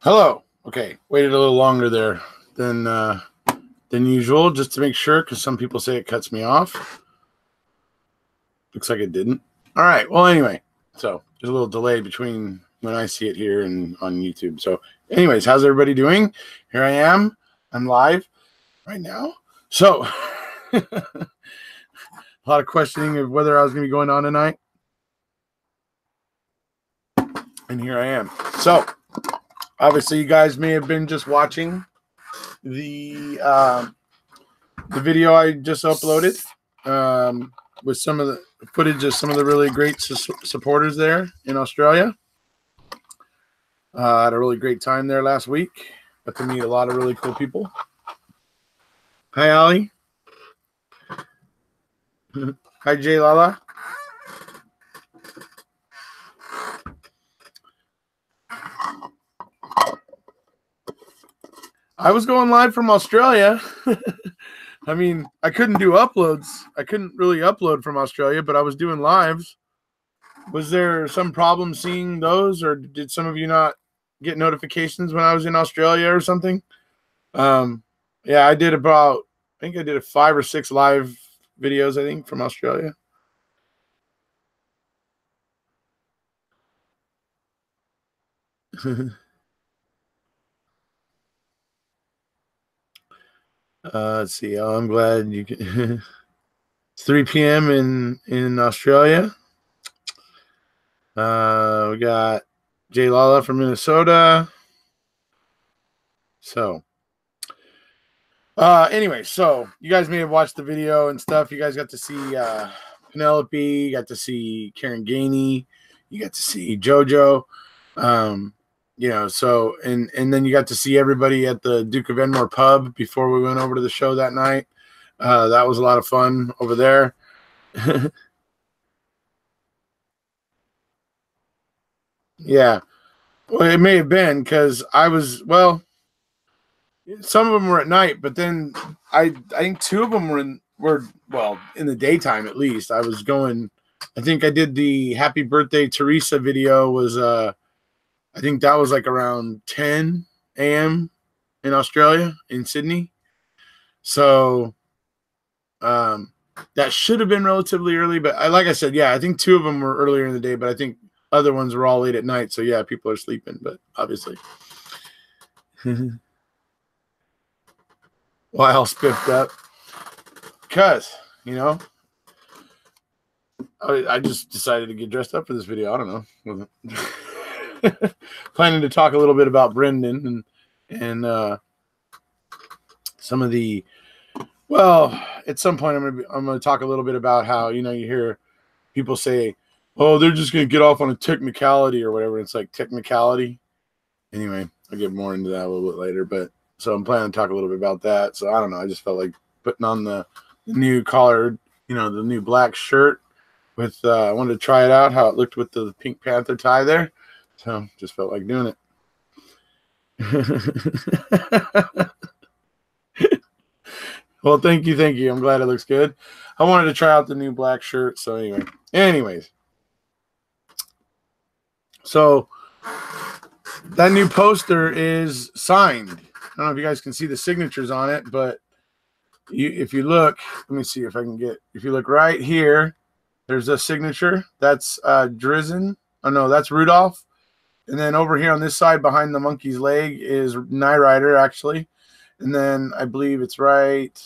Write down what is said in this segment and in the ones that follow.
Hello. Okay, waited a little longer there than usual, just to make sure, because some people say it cuts me off. Looks like it didn't. All right. Well, anyway, so there's a little delay between when I see it here and on YouTube. So, anyways, how's everybody doing? Here I am. I'm live right now. So, a lot of questioning of whether I was going to be going on tonight, and here I am. So, obviously, you guys may have been just watching the video I just uploaded with some of the footage of some of the really great supporters there in Australia. Had a really great time there last week. Got to meet a lot of really cool people. Hi, Ali. Hi, Jay Lala. I was going live from Australia. I mean, I couldn't do uploads. I couldn't really upload from Australia, but I was doing lives. Was there some problem seeing those, or did some of you not get notifications when I was in Australia or something? Yeah, I did I think I did 5 or 6 live videos, I think, from Australia. Let's see. Oh, I'm glad you can. It's 3 p.m. in Australia. We got Jay Lala from Minnesota. So, anyway, so you guys may have watched the video and stuff. You guys got to see Penelope, you got to see Karen Gainey, you got to see JoJo. You know, so and then you got to see everybody at the Duke of Enmore pub before we went over to the show that night. That was a lot of fun over there. Yeah. Well, it may have been because I was, well, some of them were at night, but then I think 2 of them were in the daytime at least. I was going, I think I did the Happy Birthday Teresa video was I think that was like around 10 a.m. in Australia, in Sydney. So that should have been relatively early, but like I said, yeah, I think 2 of them were earlier in the day, but I think other ones were all late at night. So yeah, people are sleeping, but obviously. Why all spiffed up? Because, you know, I just decided to get dressed up for this video. I don't know. Planning to talk a little bit about Brendan and some of the, well, at some point I'm gonna talk a little bit about how, you know, you hear people say, oh, they're just gonna get off on a technicality or whatever. It's like technicality. Anyway, I'll get more into that a little bit later, but so I'm planning to talk a little bit about that. So I don't know, I just felt like putting on the new collared, you know, the new black shirt with I wanted to try it out, how it looked with the Pink Panther tie there. So just felt like doing it. Well, thank you. I'm glad it looks good. I wanted to try out the new black shirt. So anyways. So that new poster is signed. I don't know if you guys can see the signatures on it, but if you look, let me see if I can get, if you look right here, there's a signature. That's Drizzen. Oh, no, that's Rudolph. And then over here on this side behind the monkey's leg is Knight Rider, actually. And then I believe it's right.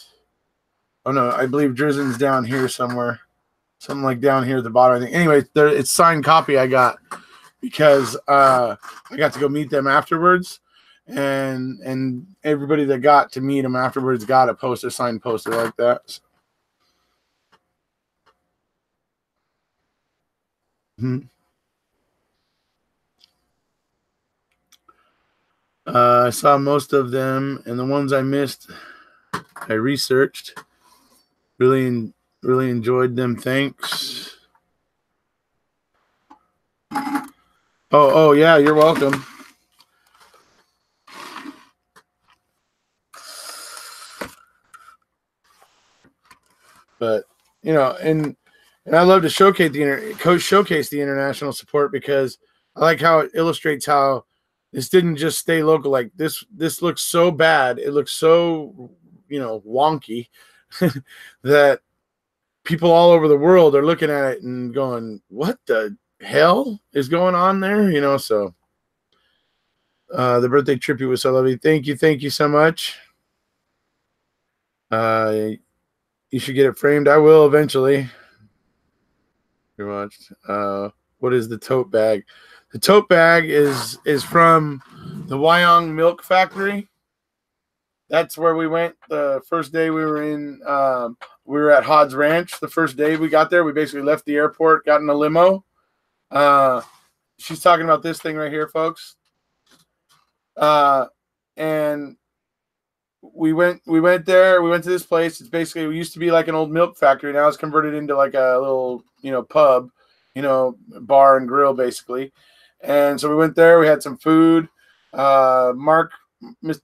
Oh, no, I believe Drizzen's down here somewhere. Something like down here at the bottom, I think. Anyway, it's signed copy I got because I got to go meet them afterwards. And everybody that got to meet them afterwards got a poster, signed poster like that. So. I saw most of them, and the ones I missed, I researched. Really enjoyed them. Thanks. Oh yeah, you're welcome. But you know, and I love to showcase the international support because I like how it illustrates how This didn't just stay local. Like this looks so bad. It looks so, wonky that people all over the world are looking at it and going, what the hell is going on there? So the birthday tribute was so lovely. Thank you so much. You should get it framed. I will eventually. You watched. What is the tote bag? The tote bag is from the Wyong Milk Factory. That's where we went the first day we were in. We were at Hod's Ranch the first day we got there. We basically left the airport, got in a limo. She's talking about this thing right here, folks. And we went there. We went to this place. It's basically, it used to be like an old milk factory. Now it's converted into like a little, pub, bar and grill basically. And so we went there. We had some food. Mark,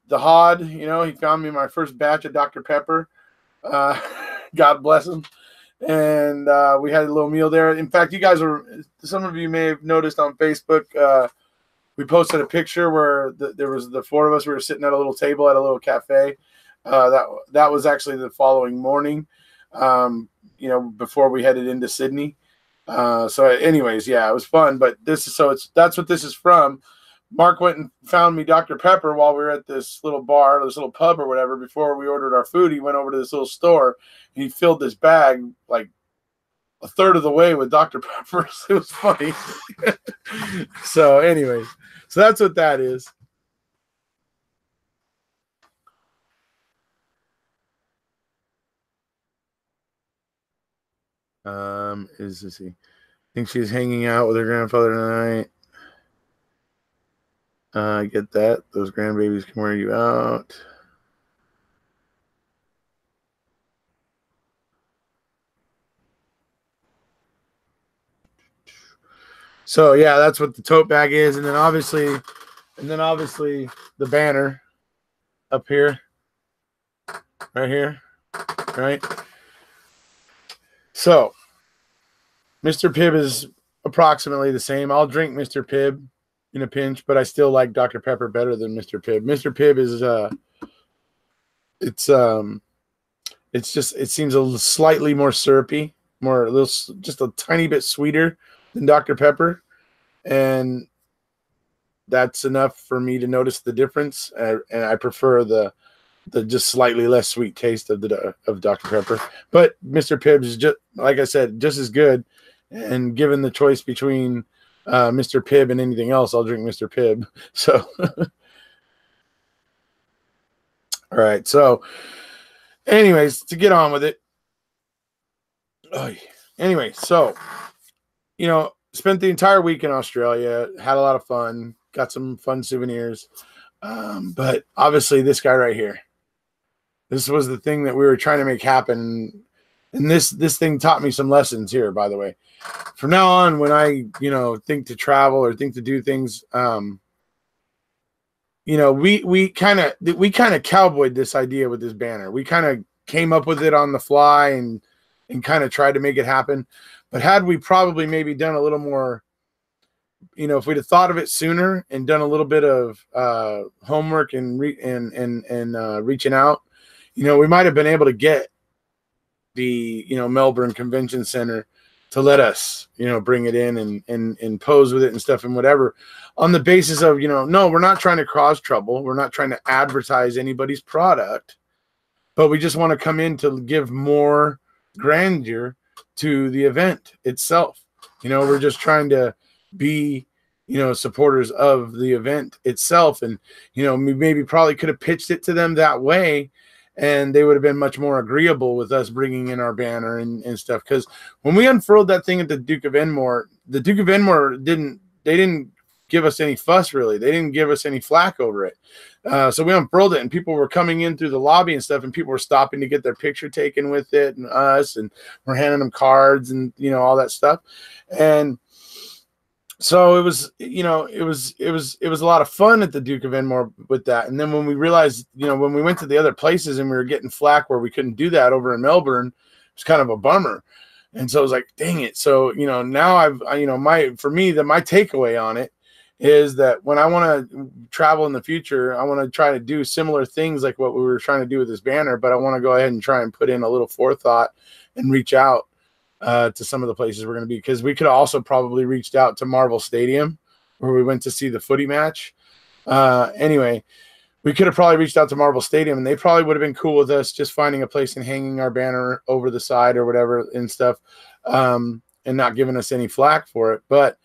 the Hod, he found me my first batch of Dr. Pepper. God bless him. And we had a little meal there. In fact, some of you may have noticed on Facebook, we posted a picture where there was the four of us. We were sitting at a little table at a little cafe. That was actually the following morning, before we headed into Sydney. So anyways, yeah, it was fun. But that's what this is from. Mark went and found me Dr. Pepper while we were at this little bar, this little pub or whatever. Before we ordered our food, he went over to this little store and he filled this bag like a third of the way with Dr. Pepper. It was funny. So anyways, so that's what that is. Let's see. I think she's hanging out with her grandfather tonight. I get that. Those grandbabies can wear you out. So yeah, that's what the tote bag is, and then obviously the banner up here, right here, right. So Mr. Pibb is approximately the same. I'll drink Mr. Pibb in a pinch, but I still like Dr. Pepper better than Mr. Pibb. Mr. Pibb is it seems a slightly more syrupy, just a tiny bit sweeter than Dr. Pepper, and that's enough for me to notice the difference. And I prefer the just slightly less sweet taste of Dr. Pepper. But Mr. Pibb is, just like I said, just as good. And given the choice between Mr. Pibb and anything else, I'll drink Mr. Pibb. So, all right. So, anyways, to get on with it. Anyway, so, spent the entire week in Australia, had a lot of fun, got some fun souvenirs. But obviously this guy right here, this was the thing that we were trying to make happen. And this thing taught me some lessons here, by the way. From now on, when I, think to travel or think to do things, we kind of cowboyed this idea with this banner. We kind of came up with it on the fly and kind of tried to make it happen. But had we probably maybe done a little more, if we'd have thought of it sooner and done a little bit of homework and reaching out, we might have been able to get the Melbourne Convention Center to let us bring it in and pose with it and stuff and whatever, on the basis of no, we're not trying to cause trouble, we're not trying to advertise anybody's product, but we just want to come in to give more grandeur to the event itself. We're just trying to be supporters of the event itself, and we maybe probably could have pitched it to them that way, and they would have been much more agreeable with us bringing in our banner and stuff. Because when we unfurled that thing at the Duke of Enmore didn't give us any fuss, really. They didn't give us any flack over it. So we unfurled it, and people were coming in through the lobby and stuff, and people were stopping to get their picture taken with it and us, and we're handing them cards and all that stuff. And so it was a lot of fun at the Duke of Enmore with that. And then when we realized, when we went to the other places and we were getting flack where we couldn't do that over in Melbourne, it was kind of a bummer. And so I was like, dang it. So, now my takeaway on it is that when I want to travel in the future, I want to try to do similar things like what we were trying to do with this banner, but I want to go ahead and try and put in a little forethought and reach out to some of the places we're going to be, because we could also probably reached out to Marvel Stadium where we went to see the footy match. Anyway, we could have probably reached out to Marvel Stadium, and they probably would have been cool with us just finding a place and hanging our banner over the side or whatever and stuff, and not giving us any flack for it. But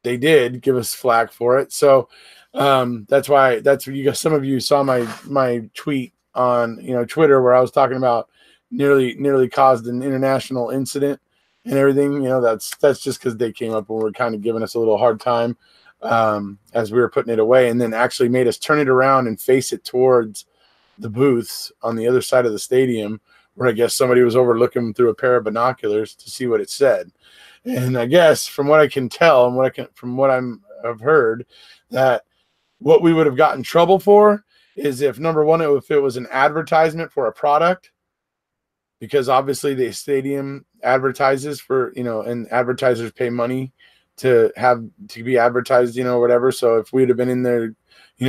they did give us flack for it. So that's why you guys, some of you saw my tweet on Twitter where I was talking about nearly caused an international incident and everything. That's just because they came up and were kind of giving us a little hard time as we were putting it away, and then actually made us turn it around and face it towards the booths on the other side of the stadium, where I guess somebody was overlooking through a pair of binoculars to see what it said. And I guess from what I can tell and from what I've heard, that what we would have gotten trouble for is if, number one, if it was an advertisement for a product, because obviously the stadium advertises for, and advertisers pay money to be advertised, whatever. So if we'd have been in there,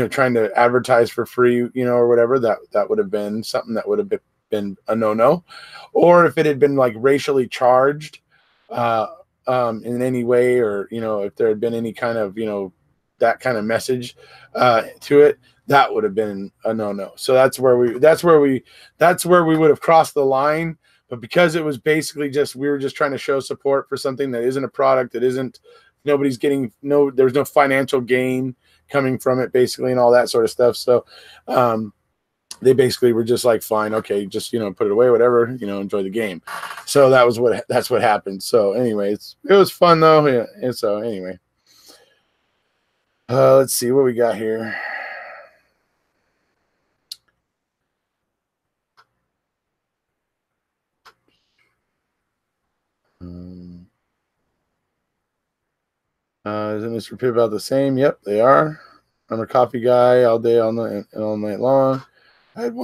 trying to advertise for free, or whatever, that would have been something that would have been a no. Or if it had been like racially charged in any way, or, if there had been any kind of, that kind of message to it, that would have been a no. So that's where we would have crossed the line. But because it was basically we were just trying to show support for something that isn't a product, that isn't, there's no financial gain coming from it, basically, and all that sort of stuff. So they basically were just like, fine, okay, just, put it away, whatever, enjoy the game. So that's what happened. So anyways, it was fun though. Yeah. And so anyway, let's see what we got here. Isn't Mr. Pibb about the same? Yep, they are. I'm a coffee guy all day, all night long. I had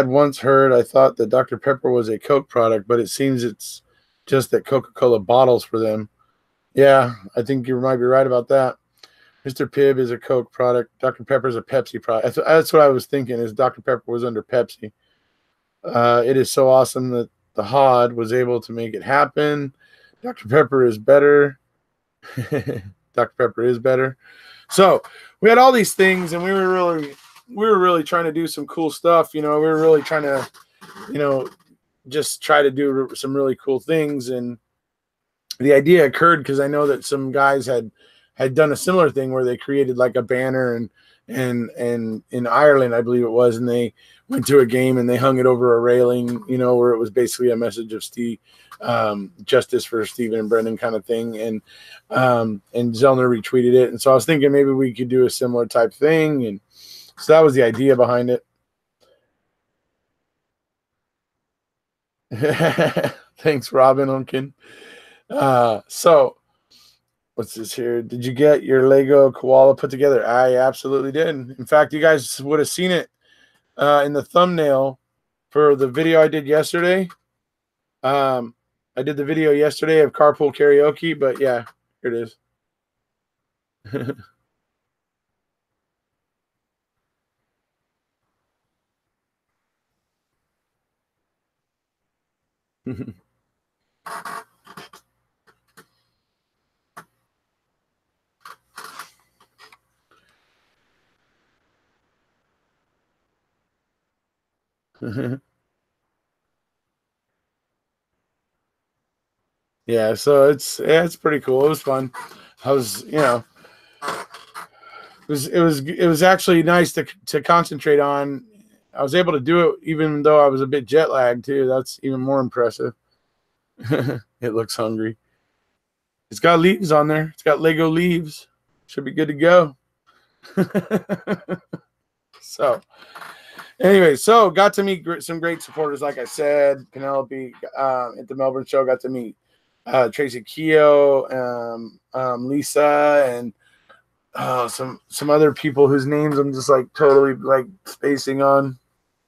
once heard, I thought that Dr. Pepper was a Coke product, but it seems it's just that Coca-Cola bottles for them. Yeah, I think you might be right about that. Mr. Pibb is a Coke product. Dr. Pepper is a Pepsi product. That's what I was thinking, is Dr. Pepper was under Pepsi. It is so awesome that the HOD was able to make it happen. Dr. Pepper is better. Dr. Pepper is better. So we had all these things, and we were really trying to do some cool stuff. We were really trying to, just try to do some really cool things. And the idea occurred because I know that some guys had done a similar thing where they created like a banner and in Ireland, I believe it was, and they went to a game and they hung it over a railing, where it was basically a message of justice for Stephen and Brendan kind of thing. And Zellner retweeted it. And so I was thinking maybe we could do a similar type thing. And so that was the idea behind it. Thanks, Robin Unkin. So what's this here? Did you get your Lego koala put together? I absolutely did. In fact, you guys would have seen it in the thumbnail for the video I did yesterday. I did the video yesterday of carpool karaoke, but yeah, here it is. Yeah, so it's pretty cool. It was fun. I was, it was actually nice to concentrate on. I was able to do it even though I was a bit jet lagged too. That's even more impressive. It looks hungry. It's got leaves on there. It's got Lego leaves. Should be good to go. So anyway, so got to meet some great supporters. Like I said, Penelope at the Melbourne show, got to meet Tracy Keogh, Lisa, and some other people whose names I'm just like totally like spacing on.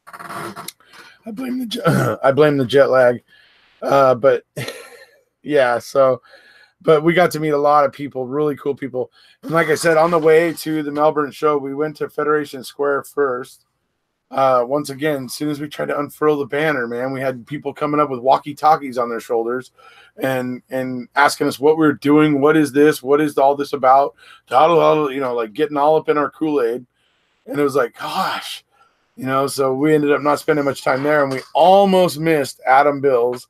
I blame the jet lag, but yeah. So but we got to meet a lot of people, really cool people. And like I said, on the way to the Melbourne show, we went to Federation Square first. Once again, as soon as we tried to unfurl the banner, man, we had people coming up with walkie-talkies on their shoulders and asking us what we were doing. What is this? What is all this about? You know, like getting all up in our Kool-Aid. And it was like, gosh, you know, so we ended up not spending much time there, and we almost missed Adam Bills,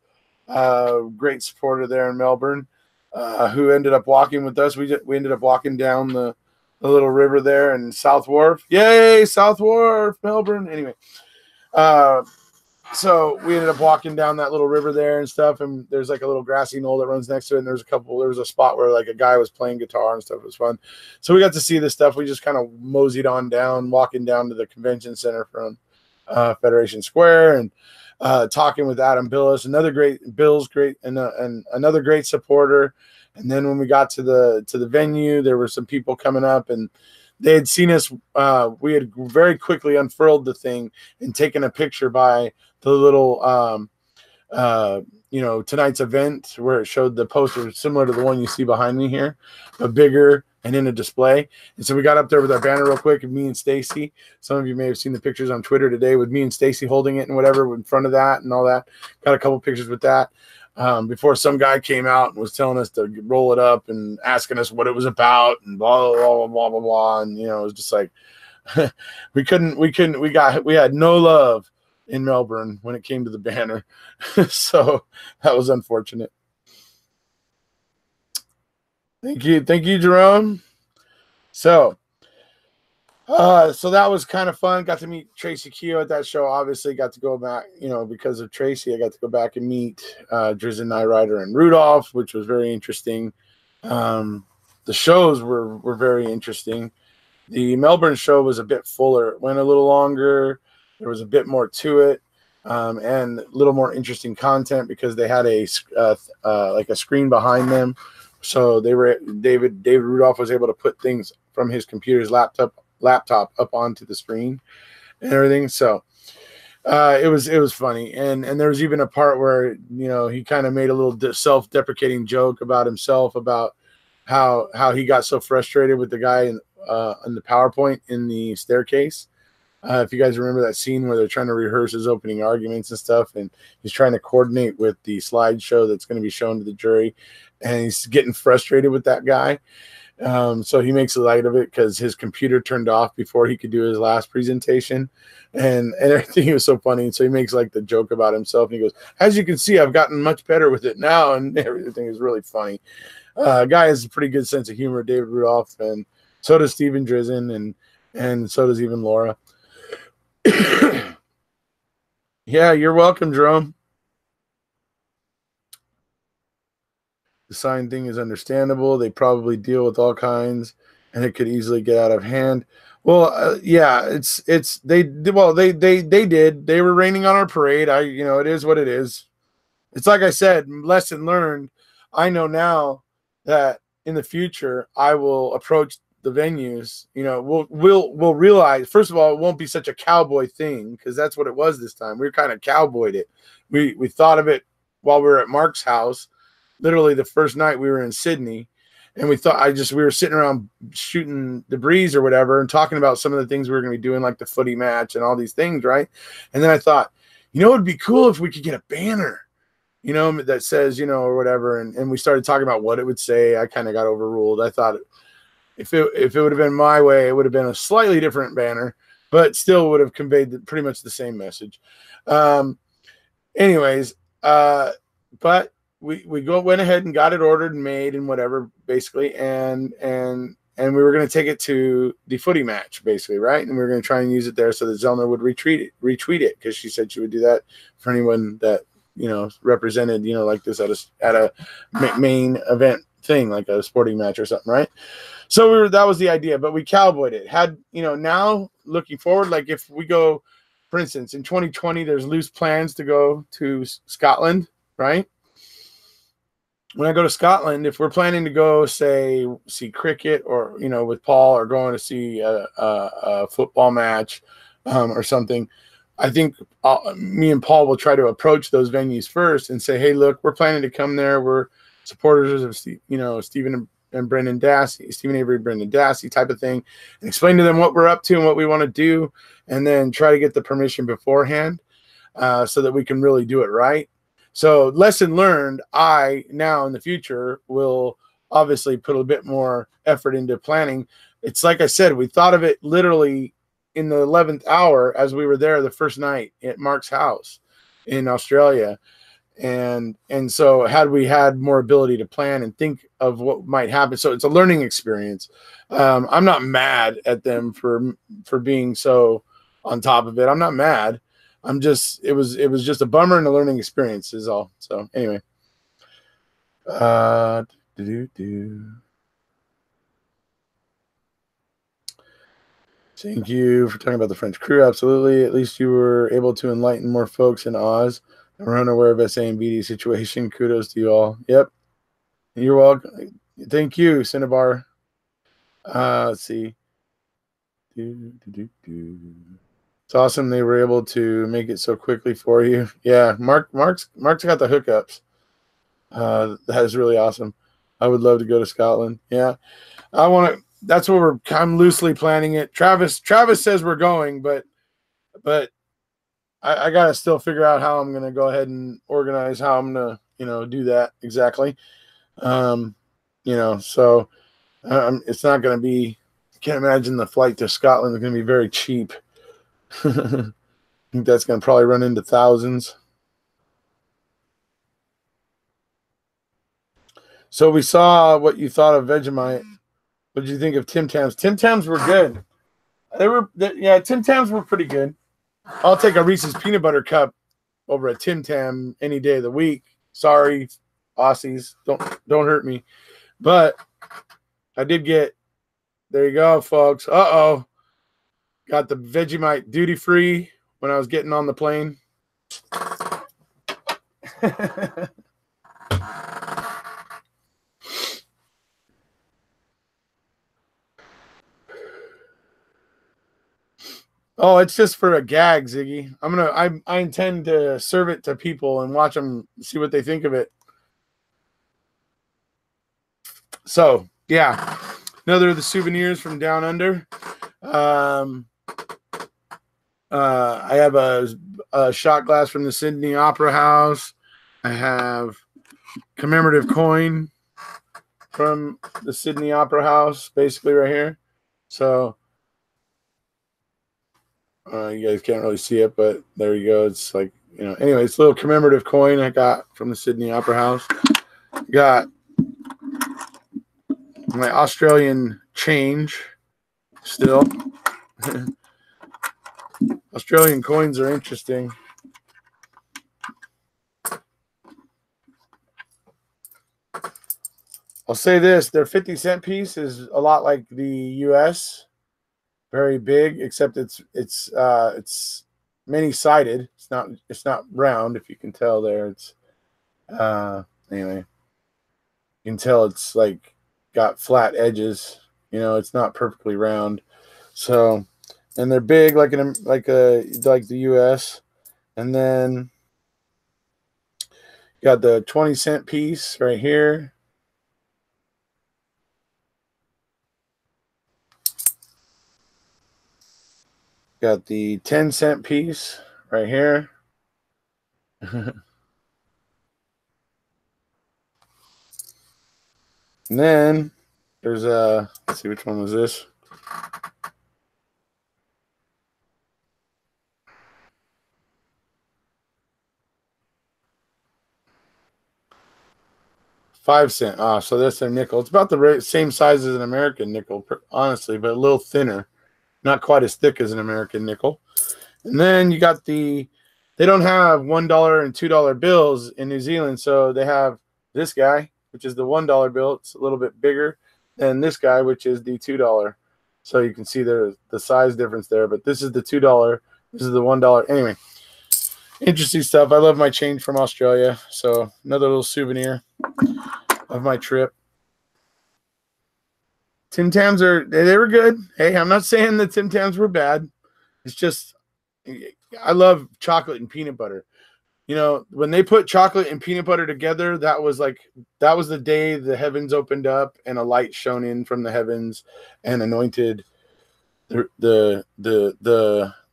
great supporter there in Melbourne, who ended up walking with us. We ended up walking down the little river there in South Wharf. Yay, South Wharf, Melbourne. Anyway, so we ended up walking down that little river there and stuff, and there's like a little grassy knoll that runs next to it, and there was a spot where like a guy was playing guitar and stuff. It was fun. So we got to see this stuff. We just kind of moseyed on down, walking down to the convention center from Federation Square, and talking with Adam Billis, another great and another great supporter. And then when we got to the venue, there were some people coming up, and they had seen us. We had very quickly unfurled the thing and taken a picture by the little, you know, tonight's event where it showed the poster similar to the one you see behind me here, but bigger and in a display. And so we got up there with our banner real quick, and me and Stacy. Some of you may have seen the pictures on Twitter today with me and Stacy holding it and whatever in front of that and all that. Got a couple pictures with that. Before some guy came out and was telling us to roll it up and asking us what it was about and blah, blah, blah, blah, blah, blah. And, you know, it was just like, we had no love in Melbourne when it came to the banner. So that was unfortunate. Thank you, Jerome. So that was kind of fun. Got to meet Tracy Keogh at that show. Obviously, got to go back, you know, because of Tracy, I got to go back and meet Drizzen, Knight Rider, and Rudolph, which was very interesting. The shows were very interesting. The Melbourne show was a bit fuller. It went a little longer. There was a bit more to it, and a little more interesting content because they had like a screen behind them. So David Rudolph was able to put things from his computer's laptop up onto the screen and everything. So it was funny. And there was even a part where, you know, he kind of made a little self-deprecating joke about himself, about how he got so frustrated with the guy in the PowerPoint in the staircase. If you guys remember that scene where they're trying to rehearse his opening arguments and stuff, and he's trying to coordinate with the slideshow that's going to be shown to the jury, and he's getting frustrated with that guy. So he makes light of it because his computer turned off before he could do his last presentation, and everything was so funny. And so he makes like the joke about himself, and he goes, "As you can see, I've gotten much better with it now," and everything is really funny. Guy has a pretty good sense of humor, David Rudolph, and so does Stephen Drizzen, and so does even Laura. Yeah, you're welcome, Jerome. The sign thing is understandable. They probably deal with all kinds, and it could easily get out of hand. Well, yeah, they did. They were raining on our parade. You know, it is what it is. It's like I said, lesson learned. I know now that in the future I will approach the venues. You know, we'll realize, first of all, it won't be such a cowboy thing, because that's what it was this time. We kind of cowboyed it. We thought of it while we were at Mark's house. Literally the first night we were in Sydney, and we were sitting around shooting the breeze or whatever and talking about some of the things we were going to be doing, like the footy match and all these things, right? And then I thought, you know, it'd be cool if we could get a banner, you know, that says, you know, or whatever. And we started talking about what it would say. I kind of got overruled. I thought if it would have been my way, it would have been a slightly different banner, but still would have conveyed pretty much the same message. Anyways, but we went ahead and got it ordered and made and whatever, basically, and we were going to take it to the footy match, basically, right? And we were going to try and use it there so that Zellner would retweet it, because she said she would do that for anyone that, you know, represented, you know, like this at a main event thing, like a sporting match or something, right? So that was the idea, but we cowboyed it. Had, you know, now looking forward, like if we go, for instance, in 2020, there's loose plans to go to Scotland, right? When I go to Scotland, if we're planning to go, say, see cricket, or, you know, with Paul, or going to see a football match or something, I think me and Paul will try to approach those venues first and say, hey, look, we're planning to come there. supporters of Stephen and Brendan Dassey, Stephen Avery, Brendan Dassey type of thing, and explain to them what we're up to and what we want to do, and then try to get the permission beforehand so that we can really do it right. So lesson learned, I now in the future will obviously put a bit more effort into planning. It's like I said, we thought of it literally in the 11th hour as we were there the first night at Mark's house in Australia. And so had we had more ability to plan and think of what might happen. So it's a learning experience. I'm not mad at them for being so on top of it. I'm not mad. I'm just, it was just a bummer and a learning experience is all. So anyway, thank you for talking about the French crew. Absolutely. At least you were able to enlighten more folks in Oz and were unaware of SA and BD situation. Kudos to you all. Yep. You're welcome. Thank you, Cinnabar. Let's see. It's awesome they were able to make it so quickly for you. Yeah, Mark's got the hookups. That is really awesome. I would love to go to Scotland. Yeah, I want to. That's what I'm loosely planning it. Travis says we're going, but I gotta still figure out how I'm gonna go ahead and organize how I'm gonna do that exactly. So it's not gonna be. I can't imagine the flight to Scotland is gonna be very cheap. I think that's going to probably run into thousands. So we saw what you thought of Vegemite. What did you think of Tim Tams? Tim Tams were good. Tim Tams were pretty good. I'll take a Reese's peanut butter cup over a Tim Tam any day of the week. Sorry, Aussies, don't hurt me. But I did get. There you go, folks. Got the Vegemite duty free when I was getting on the plane. Oh, it's just for a gag, Ziggy. I intend to serve it to people and watch them see what they think of it. So yeah, another of the souvenirs from down under. I have a shot glass from the Sydney Opera House. I have commemorative coin from the Sydney Opera House, basically right here. So you guys can't really see it, but there you go. It's like, anyway, it's a little commemorative coin I got from the Sydney Opera House. Got my Australian change still. Australian coins are interesting. I'll say this, their 50-cent piece is a lot like the US. Very big, except it's many-sided. It's not round, if you can tell there. It's anyway. You can tell it's like got flat edges. It's not perfectly round. So, and they're big like the US. And then got the 20-cent piece right here. Got the 10-cent piece right here. And then there's let's see, which one was this? $0.05. So that's their nickel. It's about the same size as an American nickel, honestly, but a little thinner. Not quite as thick as an American nickel. And then you got they don't have $1 and $2 bills in New Zealand, so they have this guy, which is the $1 bill. It's a little bit bigger than this guy, which is the $2. So you can see the size difference there, but this is the $2. This is the $1. Anyway, interesting stuff. I love my change from Australia. So another little souvenir of my trip. Tim Tams they were good. Hey, I'm not saying the Tim Tams were bad. It's just I love chocolate and peanut butter. you know, when they put chocolate and peanut butter together, that was the day the heavens opened up and a light shone in from the heavens and anointed the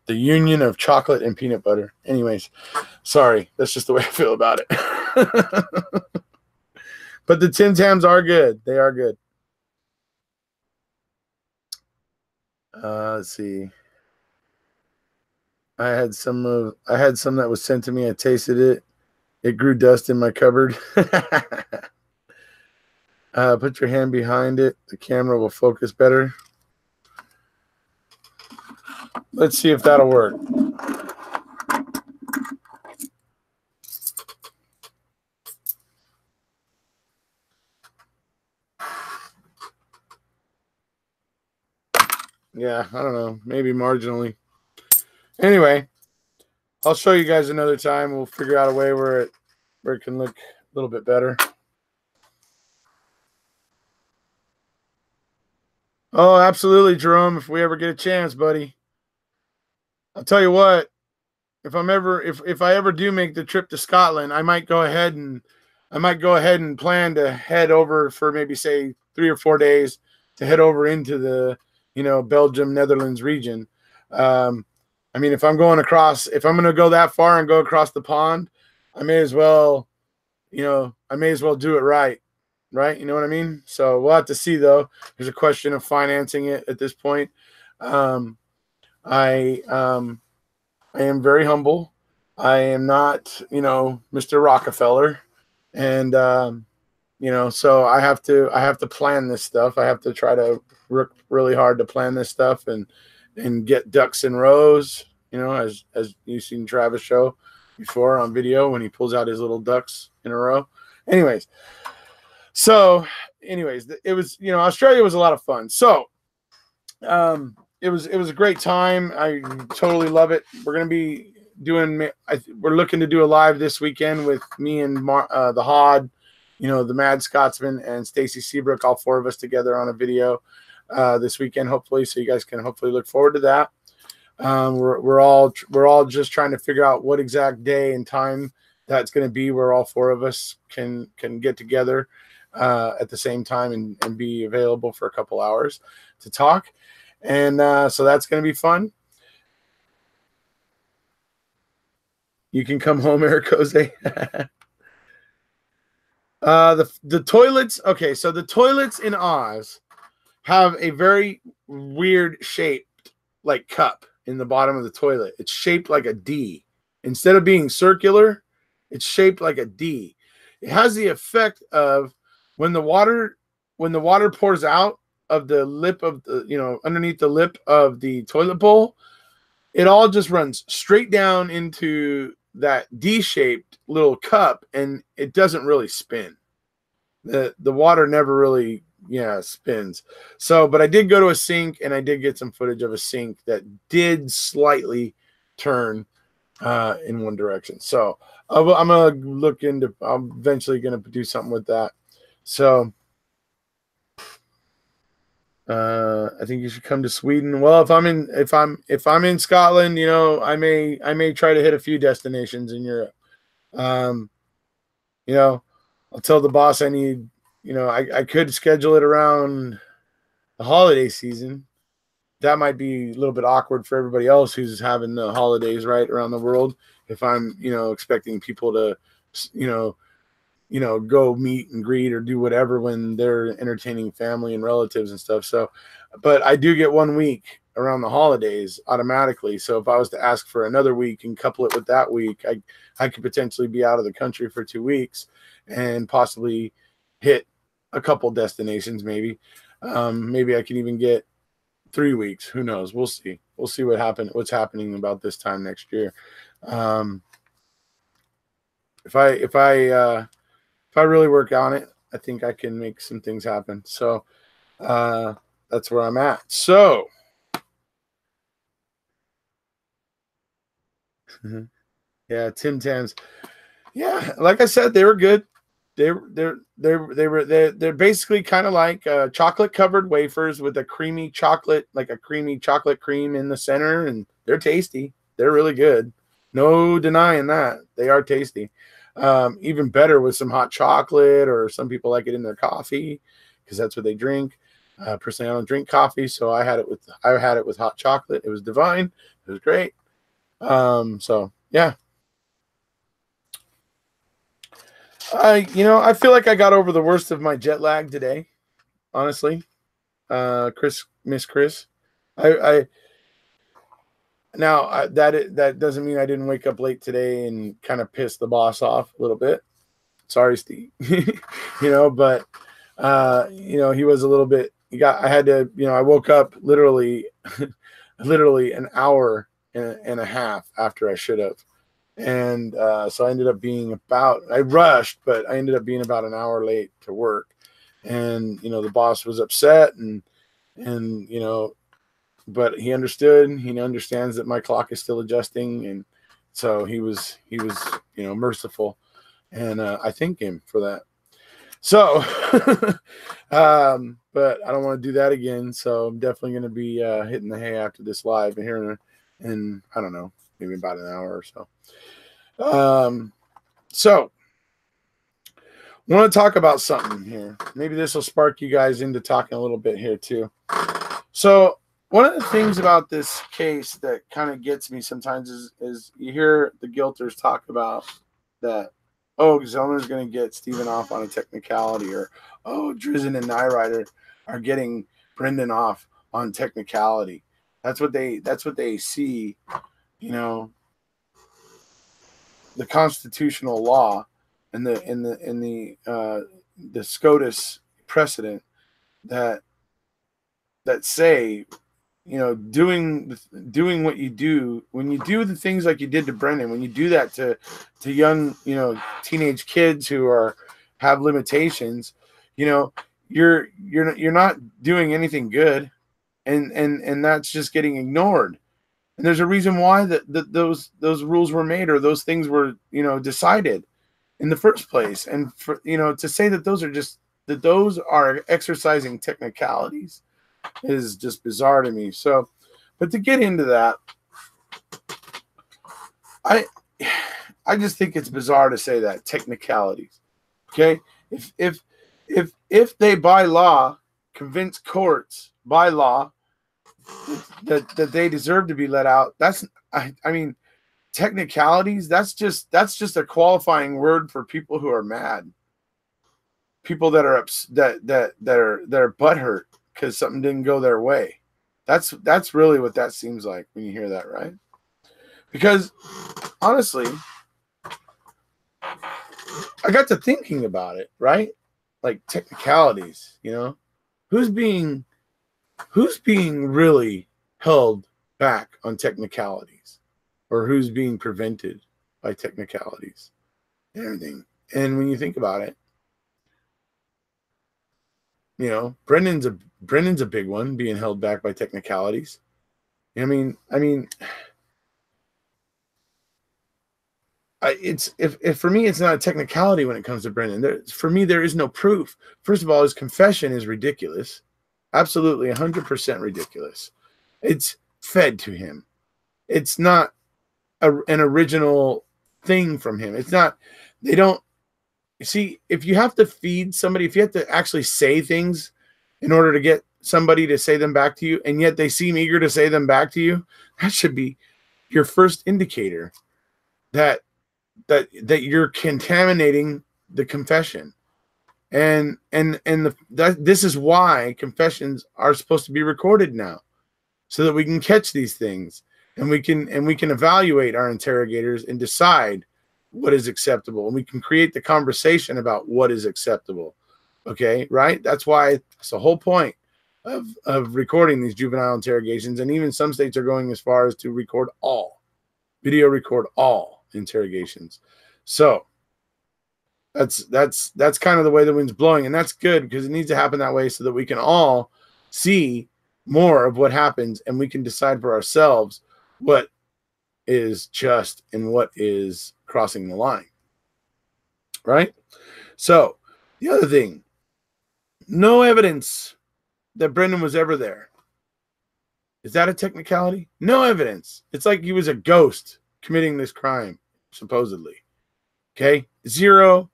union of chocolate and peanut butter. Anyways, sorry, that's just the way I feel about it. But the Tim Tams are good. They are good. Let's see. I had some that was sent to me. I tasted it. It grew dust in my cupboard. Put your hand behind it. The camera will focus better. Let's see if that'll work. Yeah, I don't know. Maybe marginally. Anyway, I'll show you guys another time. We'll figure out a way where it can look a little bit better. Oh, absolutely, Jerome. If we ever get a chance, buddy. I'll tell you what. If I ever do make the trip to Scotland, I might go ahead and plan to head over for maybe say 3 or 4 days to head over into the, you know, Belgium, Netherlands region. I mean, if I'm going to go that far and go across the pond, I may as well do it right. Right. You know what I mean? So we'll have to see, though. There's a question of financing it at this point. I am very humble. I am not, you know, Mr. Rockefeller. And, you know, so I have to plan this stuff. I have to try to work really hard to plan this stuff and get ducks in rows, you know, as you've seen Travis show before on video when he pulls out his little ducks in a row. Anyways, it was, you know, Australia was a lot of fun. So, it was a great time. I totally love it. We're going to be we're looking to do a live this weekend with me and the Hod, you know, the Mad Scotsman and Stacy Seabrook, all 4 of us together on a video this weekend, hopefully. So you guys can hopefully look forward to that. We're all just trying to figure out what exact day and time that's going to be where all 4 of us can get together at the same time and be available for a couple hours to talk. And so that's going to be fun. You can come home, Erekose. The toilets. Okay, so the toilets in Oz have a very weird shaped like cup in the bottom of the toilet. It's shaped like a D. Instead of being circular, it's shaped like a D. It has the effect of when the water pours out of the lip of the, you know, underneath the lip of the toilet bowl, it all just runs straight down into that D-shaped little cup, and it doesn't really spin. The water never really spins. So, but I did go to a sink and I did get some footage of a sink that did slightly turn in one direction. So I'm eventually gonna do something with that. So I think you should come to Sweden. Well, if I'm in Scotland, you know, I may try to hit a few destinations in Europe. You know, I'll tell the boss I need, you know, I could schedule it around the holiday season. That might be a little bit awkward for everybody else who's having the holidays right around the world. If I'm, you know, expecting people to, you know, go meet and greet or do whatever when they're entertaining family and relatives and stuff. So, but I do get 1 week around the holidays automatically. So if I was to ask for another week and couple it with that week, I could potentially be out of the country for 2 weeks and possibly hit a couple destinations. Maybe I can even get 3 weeks. Who knows? We'll see. We'll see what's happening about this time next year. If I really work on it, I think I can make some things happen. So that's where I'm at. So yeah, Tim Tams. Yeah, like I said, they were good. They're basically kind of like chocolate covered wafers with a creamy chocolate, like a creamy chocolate cream in the center, and they're tasty. They're really good. No denying that. They are tasty. Even better with some hot chocolate, or some people like it in their coffee because that's what they drink. Personally, I don't drink coffee, so I had it with hot chocolate. It was divine. It was great. So yeah. I feel like I got over the worst of my jet lag today, honestly. Miss Chris. I Now that doesn't mean I didn't wake up late today and kind of piss the boss off a little bit. Sorry, Steve. But he was a little bit. I had to. I woke up literally, literally an hour and a half after I should have, and so I ended up being I rushed, but I ended up being about an hour late to work, and the boss was upset, and but he understood. He understands that my clock is still adjusting, and so he was merciful, and I thank him for that. So, but I don't want to do that again. So I'm definitely going to be hitting the hay after this live here in I don't know, maybe about an hour or so. So I want to talk about something here. Maybe this will spark you guys into talking a little bit here too. So one of the things about this case that kind of gets me sometimes is you hear the guilters talk about that, oh, Zellner's going to get Steven off on a technicality, or, oh, Drizzen and Nyrider are getting Brendan off on technicality. That's what they see, the constitutional law and the SCOTUS precedent that say, doing what you do, when you do the things like you did to Brendan, when you do that to young, teenage kids who have limitations, you're not doing anything good, and that's just getting ignored. And there's a reason why those rules were made, or those things were, decided in the first place. And for, to say that those are exercising technicalities is just bizarre to me. So, but to get into that, I just think it's bizarre to say that technicalities. Okay, if they by law convince courts by law that they deserve to be let out, I mean technicalities. That's just a qualifying word for people who are mad, people that are that are butthurt because something didn't go their way. That's really what that seems like when you hear that, right? Because honestly, I got to thinking about it, right? Like technicalities, who's being really held back on technicalities, or who's being prevented by technicalities and everything. And when you think about it, Brendan's a big one, being held back by technicalities. I mean, if for me, it's not a technicality when it comes to Brendan. For me, there is no proof. First of all, his confession is ridiculous, absolutely 100% ridiculous. It's fed to him. It's not an original thing from him. It's not. They don't. See, if you have to feed somebody, if you have to actually say things in order to get somebody to say them back to you, and yet they seem eager to say them back to you, that should be your first indicator that you're contaminating the confession. And this is why confessions are supposed to be recorded now, so that we can catch these things, and we can evaluate our interrogators and decide what is acceptable, and we can create the conversation about what is acceptable. Okay, right? That's why it's the whole point of recording these juvenile interrogations, and even some states are going as far as to record video record all interrogations. So that's kind of the way the wind's blowing, and that's good, because it needs to happen that way so that we can all see more of what happens, and we can decide for ourselves what is just and what is crossing the line, right? So the other thing, no evidence that Brendan was ever there. Is that a technicality? No evidence. It's like he was a ghost committing this crime, supposedly. Okay? Zero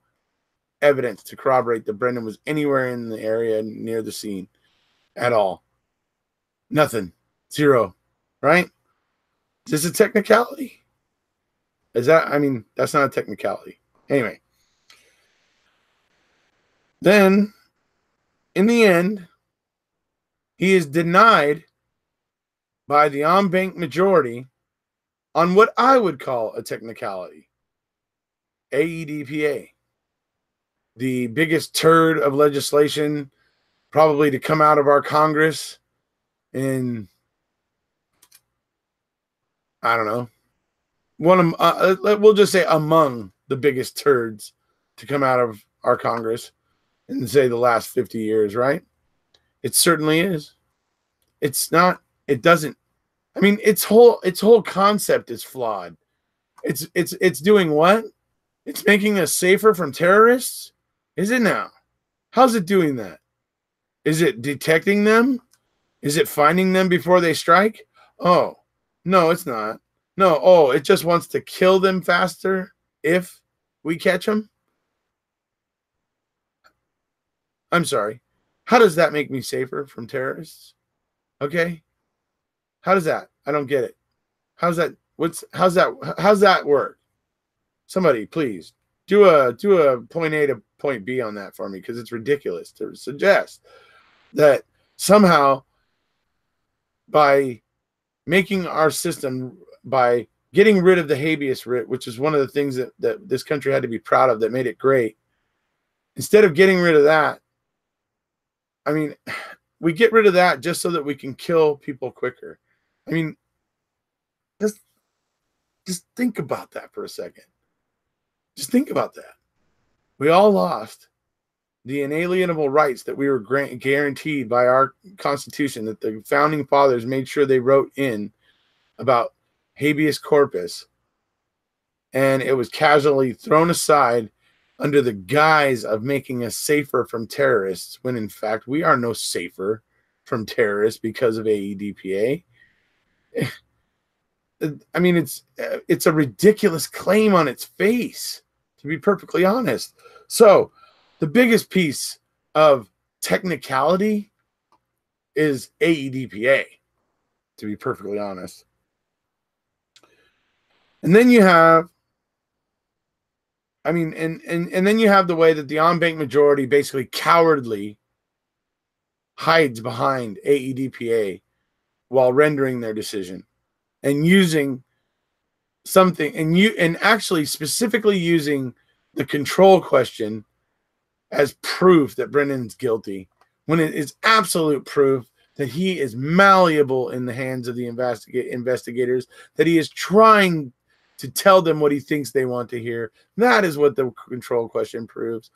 evidence to corroborate that Brendan was anywhere in the area near the scene at all. Nothing. Zero. Right? Is this a technicality? Is that, I mean, that's not a technicality. Anyway. Then, in the end, he is denied by the on-bank majority on what I would call a technicality. AEDPA. The biggest turd of legislation probably to come out of our Congress in, I don't know, we'll just say among the biggest turds to come out of our Congress in, say, the last 50 years, right? It certainly is. It's not, it doesn't, I mean, its whole concept is flawed. It's doing what? It's making us safer from terrorists? Is it now? How's it doing that? Is it detecting them? Is it finding them before they strike? Oh, no, it's not. No, oh, it just wants to kill them faster if we catch them? I'm sorry. How does that make me safer from terrorists? Okay? How does that? I don't get it. How's that work? Somebody, please do a point A to point B on that for me, because it's ridiculous to suggest that somehow by making our system, by getting rid of the habeas writ, which is one of the things that this country had to be proud of that made it great, instead of getting rid of that, I mean, we get rid of that just so that we can kill people quicker. I mean, just think about that for a second. Just think about that. We all lost the inalienable rights that we were guaranteed by our Constitution, that the founding fathers made sure they wrote in about habeas corpus, and it was casually thrown aside under the guise of making us safer from terrorists, when in fact we are no safer from terrorists because of AEDPA. I mean, it's a ridiculous claim on its face, to be perfectly honest. So the biggest piece of technicality is AEDPA, to be perfectly honest. And then you have, I mean, and then you have the way that the on-bank majority basically cowardly hides behind AEDPA while rendering their decision, and using something, and actually specifically using the control question as proof that Brendan's guilty, when it is absolute proof that he is malleable in the hands of the investigators, that he is trying to tell them what he thinks they want to hear. That is what the control question proves.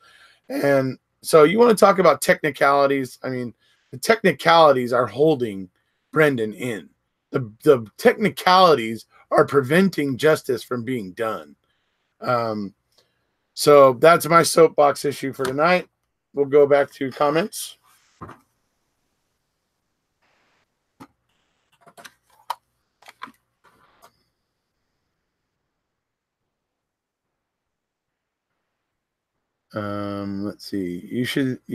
And so you want to talk about technicalities. I mean, the technicalities are holding Brendan in. The technicalities are preventing justice from being done. So that's my soapbox issue for tonight. We'll go back to comments. Let's see. You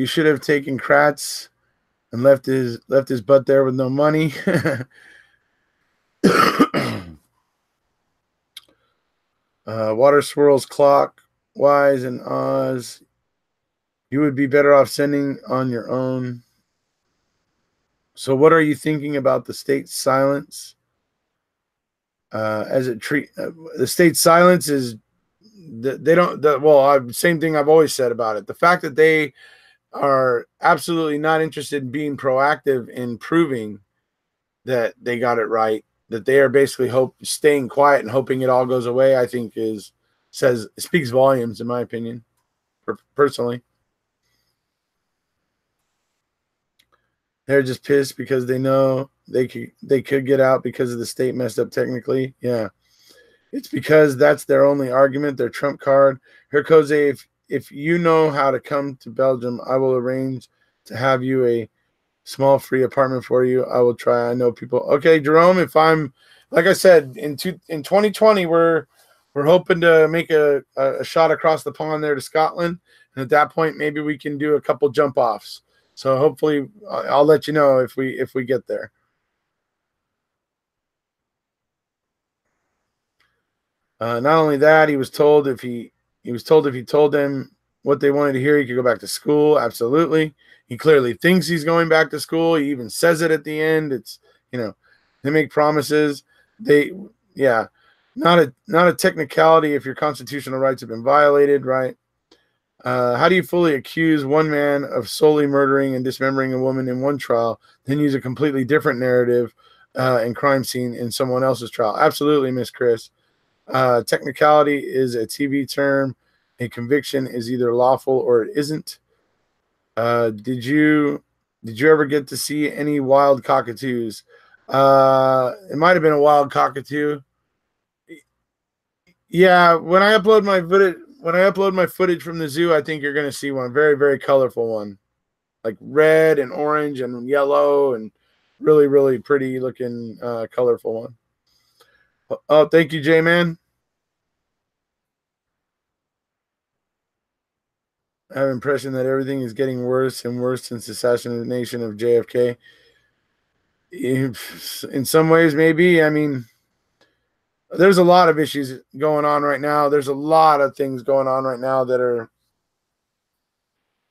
should have taken Kratz and left his butt there with no money. Water swirls clockwise in Oz. You would be better off sending on your own. So what are you thinking about the state's silence? The state's silence is they don't. Same thing I've always said about it. The fact that they are absolutely not interested in being proactive in proving that they got it right, that they are basically staying quiet and hoping it all goes away, I think speaks volumes, in my opinion, personally. They're just pissed because they know they could get out because of the state messed up technically. Yeah. It's because that's their only argument, their trump card. Erekose, if you know how to come to Belgium, I will arrange to have you a small free apartment for you. I will try. I know people. Okay, Jerome, if I'm like I said, in 2020, we're hoping to make a shot across the pond there to Scotland, and at that point, maybe we can do a couple jump offs. So hopefully, I'll let you know if we get there. Not only that, he was told if he told them what they wanted to hear, he could go back to school. Absolutely, he clearly thinks he's going back to school. He even says it at the end. It's they make promises. They yeah, not a technicality if your constitutional rights have been violated, right? How do you fully accuse one man of solely murdering and dismembering a woman in one trial, then use a completely different narrative and crime scene in someone else's trial? Absolutely, Miss Chris. Technicality is a TV term. A conviction is either lawful or it isn't. Did you ever get to see any wild cockatoos? It might have been a wild cockatoo. Yeah, when I upload my footage from the zoo, I think you're going to see one very, very colorful one, like red and orange and yellow and really, really pretty looking colorful one. Oh, thank you, J-Man. I have an impression that everything is getting worse and worse since the assassination of JFK. In some ways, maybe. I mean, there's a lot of issues going on right now. There's a lot of things going on right now that are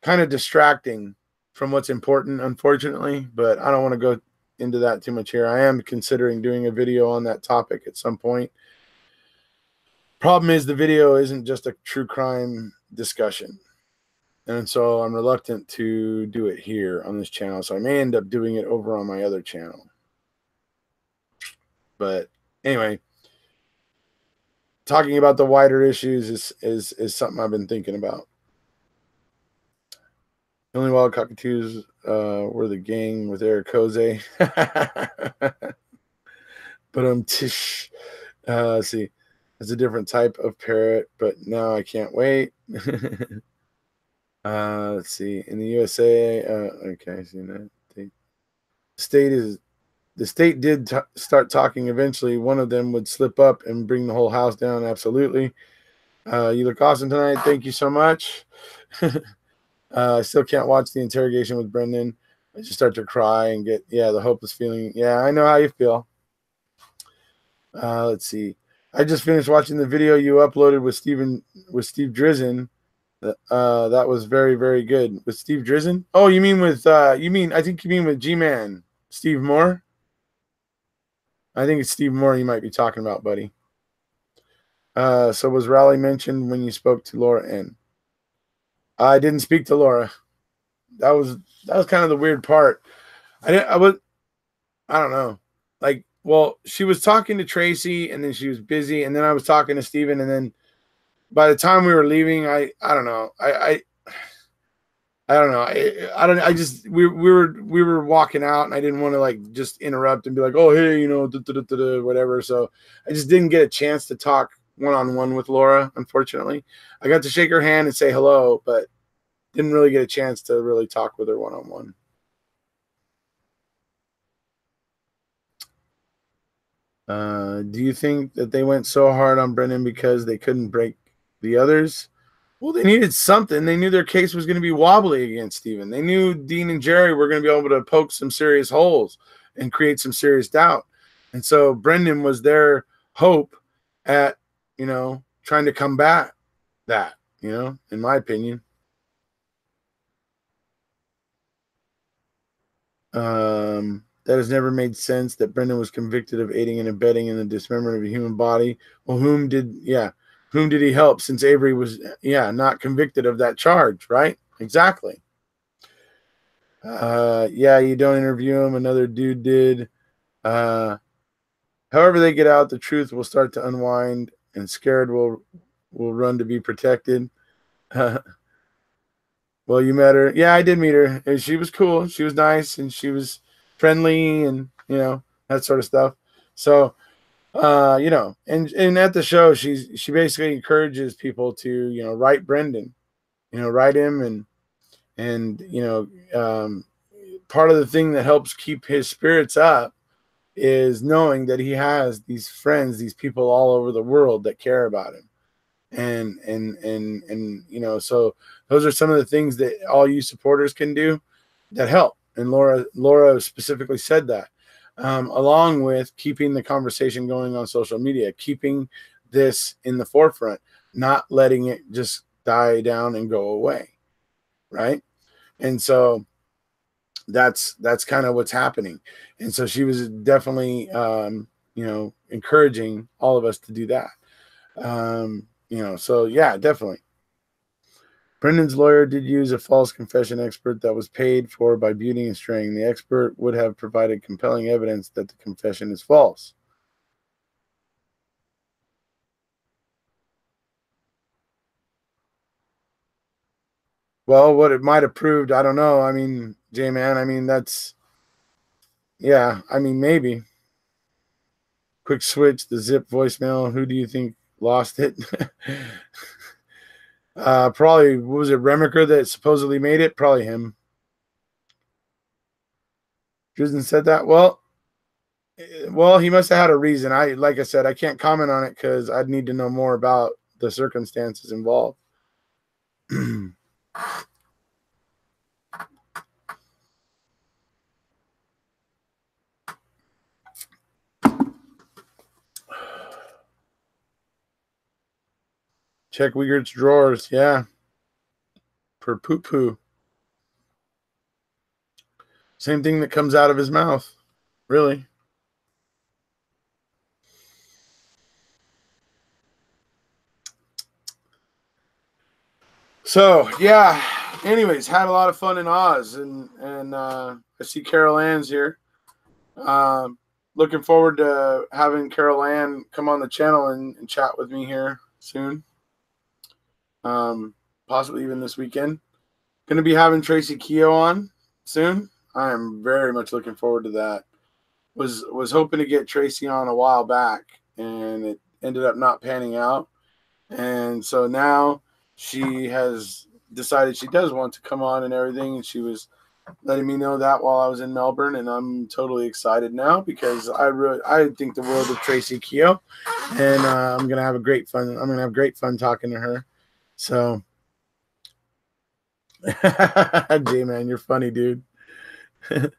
kind of distracting from what's important, unfortunately. But I don't want to go into that too much here. I am considering doing a video on that topic at some point. Problem is, the video isn't just a true crime discussion. And so I'm reluctant to do it here on this channel. So I may end up doing it over on my other channel. But anyway, talking about the wider issues is something I've been thinking about. The only wild cockatoos were the gang with Erekose. But see, it's a different type of parrot, but now I can't wait. Let's see. In the USA, okay, I see that. The state did start talking. Eventually, one of them would slip up and bring the whole house down. Absolutely. You look awesome tonight. Thank you so much. I still can't watch the interrogation with Brendan. I just start to cry and get the hopeless feeling. Yeah, I know how you feel. Let's see. I just finished watching the video you uploaded with Steve Drizzen. That was very, very good. With Steve Drizzen? Oh, you mean with I think you mean with G-Man. Steve Moore? I think it's Steve Moore you might be talking about, buddy. So was Raleigh mentioned when you spoke to Laura N? I didn't speak to Laura. That was kind of the weird part. I don't know. Like, well, she was talking to Tracy and then she was busy, and then I was talking to Steven, and then by the time we were leaving, I don't know. I don't know. We were walking out, and I didn't want to like just interrupt and be like, oh, hey, whatever. So I just didn't get a chance to talk one-on-one with Laura, unfortunately. I got to shake her hand and say hello, but didn't really get a chance to really talk with her one-on-one. Do you think that they went so hard on Brendan because they couldn't break the others? Well, they needed something. They knew their case was going to be wobbly against Steven. They knew Dean and Jerry were going to be able to poke some serious holes and create some serious doubt. And so Brendan was their hope at, trying to combat that, in my opinion. That has never made sense that Brendan was convicted of aiding and abetting in the dismemberment of a human body. Well, whom did he help, since Avery was, not convicted of that charge, right? Exactly. You don't interview him. Another dude did. However they get out, the truth will start to unwind, and Scared will run to be protected. Well, you met her. Yeah, I did meet her. And she was cool. She was nice, and she was friendly, and, that sort of stuff. So, and at the show, she basically encourages people to, write Brendan, write him, and part of the thing that helps keep his spirits up is knowing that he has these friends, these people all over the world that care about him. And you know, so those are some of the things that all you supporters can do that help. And Laura specifically said that, along with keeping the conversation going on social media, keeping this in the forefront, not letting it just die down and go away, right? And so that's kind of what's happening. And so she was definitely, you know, encouraging all of us to do that. You know, so yeah, definitely. Brendan's lawyer did use a false confession expert that was paid for by Beauty and Straying. The expert would have provided compelling evidence that the confession is false. Well, what it might have proved, I don't know. I mean, J-Man, I mean, that's, yeah, I mean, maybe. Quick switch, the zip voicemail. Who do you think lost it? Probably, what was it, Remiker that supposedly made it? Probably him. Drizzen said that. Well, he must have had a reason. Like I said, I can't comment on it because I'd need to know more about the circumstances involved. Check Uyghur's drawers. Yeah. Per poo poo. Same thing that comes out of his mouth. Really. So, yeah. Anyways, had a lot of fun in Oz. And I see Carol Ann's here. Looking forward to having Carol Ann come on the channel and chat with me here soon. Possibly even this weekend. Going to be having Tracy Keogh on soon. I am very much looking forward to that. Was hoping to get Tracy on a while back, and it ended up not panning out. And so now she has decided she does want to come on and everything, and she was letting me know that while I was in Melbourne, and I'm totally excited now because I think the world of Tracy Keogh, and I'm gonna have great fun talking to her. So, J-Man, you're funny, dude. J-Man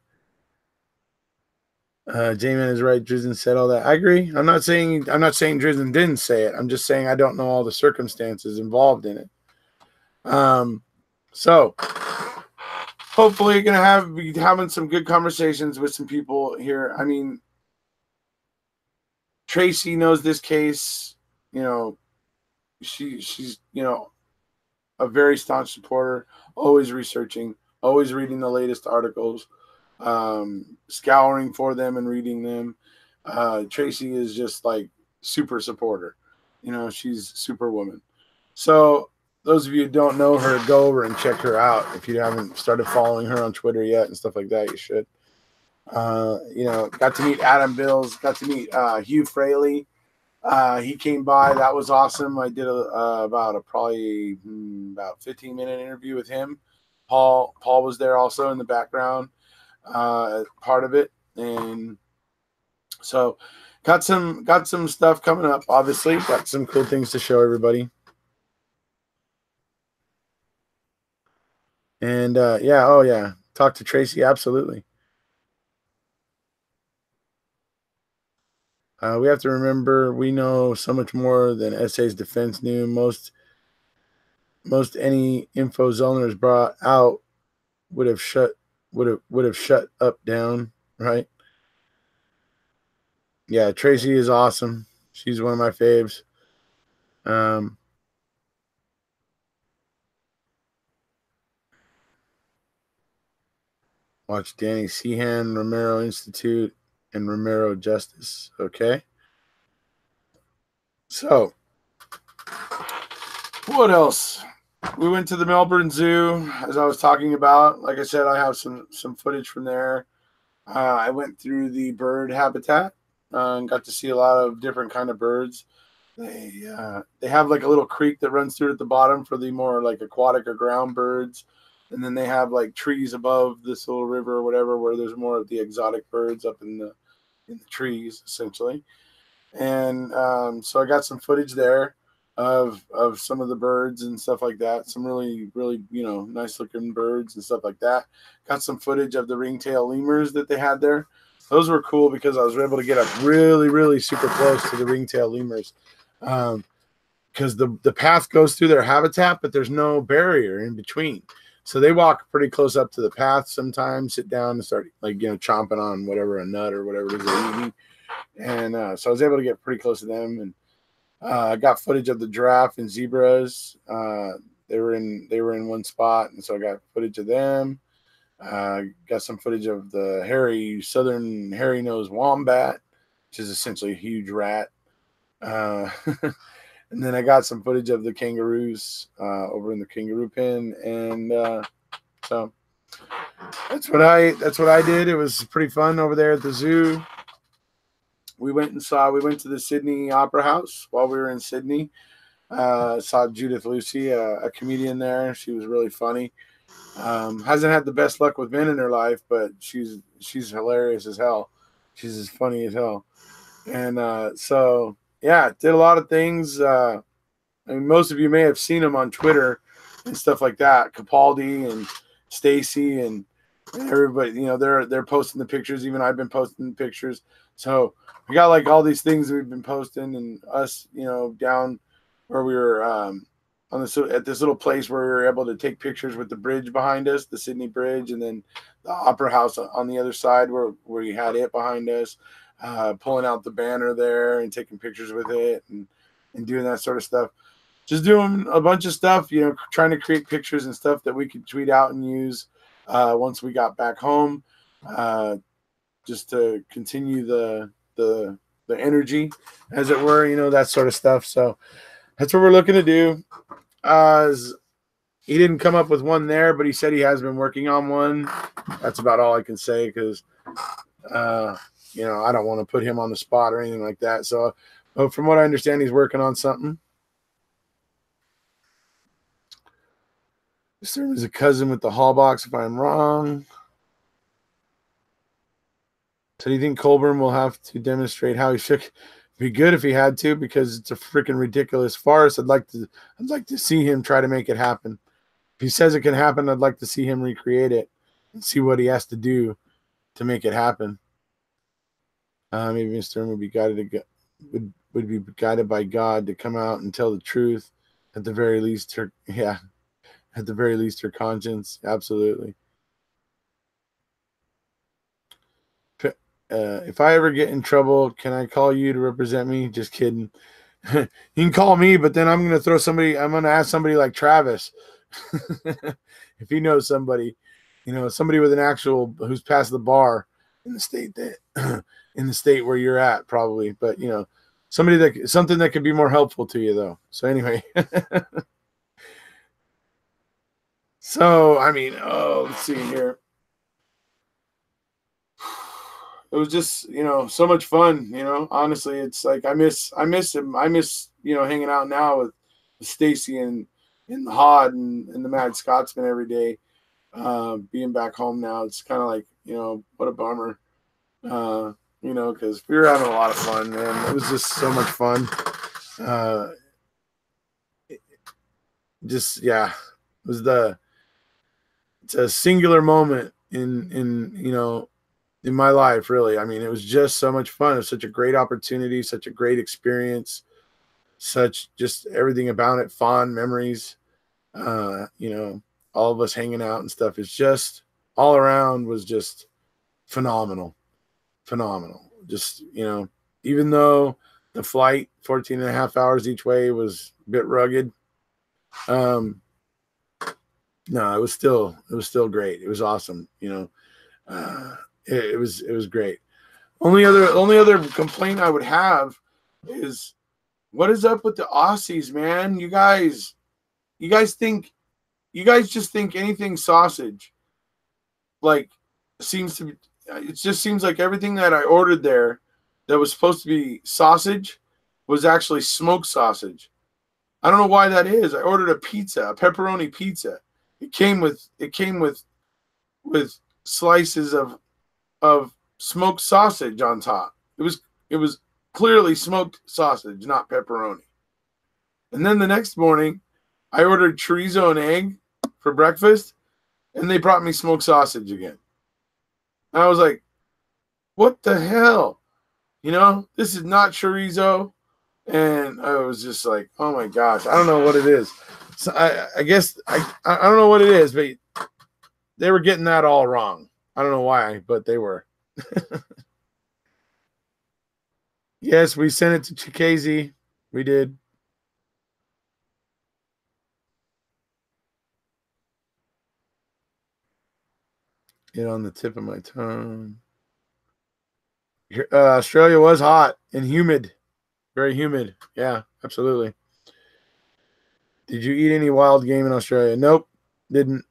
is right. Drizzen said all that. I agree. I'm not saying Drizzen didn't say it. I'm just saying I don't know all the circumstances involved in it. So hopefully gonna be having some good conversations with some people here. I mean, Tracy knows this case. You know, she's you know a very staunch supporter, always researching, always reading the latest articles, scouring for them and reading them. Tracy is just like super supporter. You know, she's Superwoman. So those of you who don't know her, go over and check her out. If you haven't started following her on Twitter yet and stuff like that, you should. You know, got to meet Adam Bills, got to meet Hugh Fraley. He came by. That was awesome. I did probably about 15-minute interview with him. Paul was there also in the background, part of it, and so got some stuff coming up. Obviously, got some cool things to show everybody. And yeah, oh yeah, talk to Tracy, absolutely. We have to remember we know so much more than SA's defense knew. Most any info Zollner's brought out would have shut up down, right? Yeah, Tracy is awesome. She's one of my faves. Watch Danny Sehan, Romero Institute, and Romero Justice. Okay. So, what else? We went to the Melbourne Zoo, as I was talking about. Like I said, I have some footage from there. I went through the bird habitat and got to see a lot of different kind of birds. They have like a little creek that runs through at the bottom for the more like aquatic or ground birds, and then they have like trees above this little river or whatever where there's more of the exotic birds up in in the trees, essentially. And so I got some footage there of some of the birds and stuff like that. Some really, really, nice looking birds and stuff like that. Got some footage of the ringtail lemurs that they had there. Those were cool because I was able to get up really, really super close to the ringtail lemurs. Because the path goes through their habitat, but there's no barrier in between. So they walk pretty close up to the path sometimes, sit down and start chomping on whatever, a nut or whatever it is they're eating. And so I was able to get pretty close to them, and I got footage of the giraffe and zebras. They were in one spot, and so I got footage of them. Got some footage of the southern hairy-nosed wombat, which is essentially a huge rat. And then I got some footage of the kangaroos over in the kangaroo pen, and so that's what I did. It was pretty fun over there at the zoo. We went to the Sydney Opera House while we were in Sydney. Saw Judith Lucy, a comedian there. She was really funny. Hasn't had the best luck with men in her life, but she's hilarious as hell. She's as funny as hell. And so yeah, did a lot of things. I mean, most of you may have seen them on Twitter and stuff like that. Capaldi and Stacy and everybody, they're posting the pictures. Even I've been posting the pictures. So we got like all these things that we've been posting, and us, down where we were at this little place where we were able to take pictures with the bridge behind us, the Sydney Bridge, and then the Opera House on the other side where we had it behind us, pulling out the banner there and taking pictures with it and doing that sort of stuff. Just doing a bunch of stuff, trying to create pictures and stuff that we could tweet out and use once we got back home, just to continue the energy, as it were, that sort of stuff. So that's what we're looking to do. He didn't come up with one there, but he said he has been working on one. That's about all I can say, because I don't want to put him on the spot or anything like that. So from what I understand, he's working on something. Serve as a cousin with the hall box if I'm wrong. So do you think Colburn will have to demonstrate how he shook? Be good if he had to, because it's a freaking ridiculous farce. I'd like to see him try to make it happen. If he says it can happen, I'd like to see him recreate it and see what he has to do to make it happen. Maybe Mr. Stern would be guided by God to come out and tell the truth. At the very least, her conscience. Absolutely. If I ever get in trouble, can I call you to represent me? Just kidding. You can call me, but then I'm going to ask somebody like Travis. If he knows somebody, somebody with an actual, who's passed the bar in the state where you're at, probably. But, something that could be more helpful to you, though. So anyway. So, I mean, let's see here. It was just, so much fun, honestly. It's like, I miss him. I miss, hanging out now with Stacy and the Hod and the Mad Scotsman every day. Being back home now, it's kind of like, what a bummer, because we were having a lot of fun, man. It was just so much fun. It's a singular moment in my life, really. I mean, it was just so much fun. It was such a great opportunity, such a great experience, such just everything about it, fond memories. All of us hanging out and stuff. It's just all around was just phenomenal. Just, even though the flight 14 and a half hours each way was a bit rugged. No, it was still great. It was awesome. It was great. Only other complaint I would have is, what is up with the Aussies, man? You guys just think anything sausage, like, it just seems like everything that I ordered there that was supposed to be sausage was actually smoked sausage. I don't know why that is. I ordered a pepperoni pizza. It came with slices of smoked sausage on top. it was clearly smoked sausage, not pepperoni. And then the next morning, I ordered chorizo and egg for breakfast, and they brought me smoked sausage again. And I was like, what the hell? You know, this is not chorizo. And I was just like, oh my gosh, I don't know what it is. So I guess I don't know what it is, but they were getting that all wrong. I don't know why, but they were. Yes, we sent it to Chikazi. We did. It on the tip of my tongue. Australia was hot and humid. Very humid. Yeah, absolutely. Did you eat any wild game in Australia? Nope, didn't.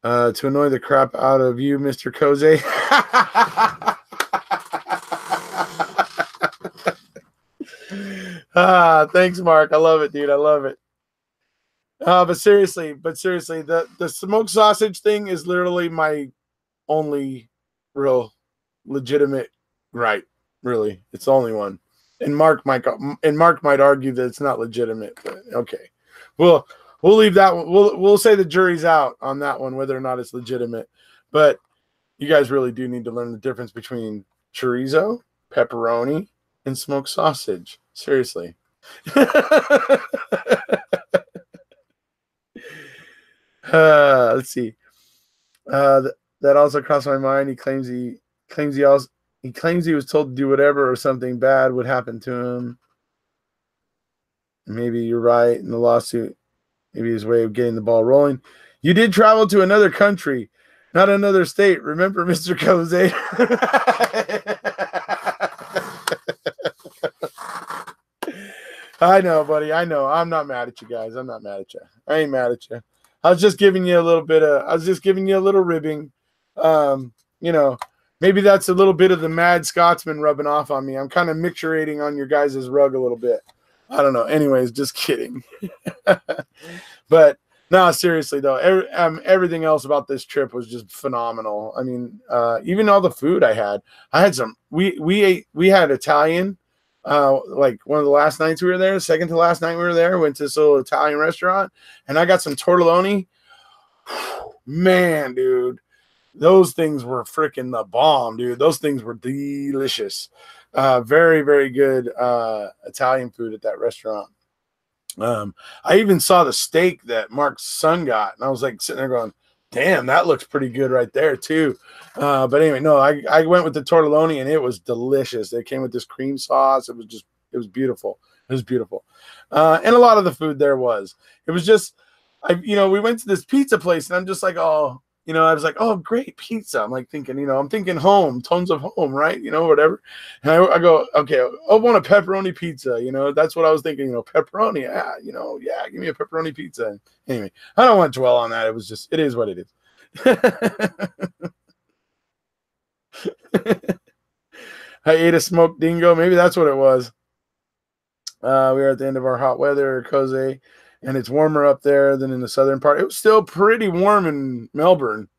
To annoy the crap out of you, Mr. Kose. Thanks, Mark. I love it, dude. I love it. But seriously, the smoked sausage thing is literally my only real legitimate gripe. Really, it's the only one. And Mark might argue that it's not legitimate, but okay. We'll leave that one. We'll say the jury's out on that one, whether or not it's legitimate. But you guys really do need to learn the difference between chorizo, pepperoni, and smoked sausage. Seriously. Let's see. That also crossed my mind. He claims he was told to do whatever or something bad would happen to him. Maybe you're right in the lawsuit. Maybe his way of getting the ball rolling. You did travel to another country, not another state. Remember, Mr. Kose? I know, buddy. I know. I'm not mad at you guys. I'm not mad at you. I ain't mad at you. I was just giving you a little ribbing. You know, maybe that's a little bit of the mad Scotsman rubbing off on me. I'm kind of micturating on your guys' rug a little bit. I don't know. Anyways, just kidding. But no, seriously though, everything else about this trip was just phenomenal. I mean, even all the food I had some. We had Italian. Like one of the last nights we were there, second to last night we were there, went to this little Italian restaurant, and I got some tortelloni. Man, dude, those things were freaking the bomb, dude. Those things were delicious. Very, very good Italian food at that restaurant. I even saw the steak that Mark's son got, and I was like sitting there going, damn, that looks pretty good right there too. But anyway, no, I went with the tortelloni, and it was delicious. It came with this cream sauce. It was beautiful. It was beautiful. And a lot of the food there it was just, we went to this pizza place, and I'm just like, oh, I was like, oh, great pizza. I'm like thinking, I'm thinking home, tones of home, right? Whatever. And I go, okay, I want a pepperoni pizza. That's what I was thinking, pepperoni. Yeah, yeah, give me a pepperoni pizza. Anyway, I don't want to dwell on that. It is what it is. I ate a smoked dingo. Maybe that's what it was. We were at the end of our hot weather, Erekose, and it's warmer up there than in the southern part. It was still pretty warm in Melbourne.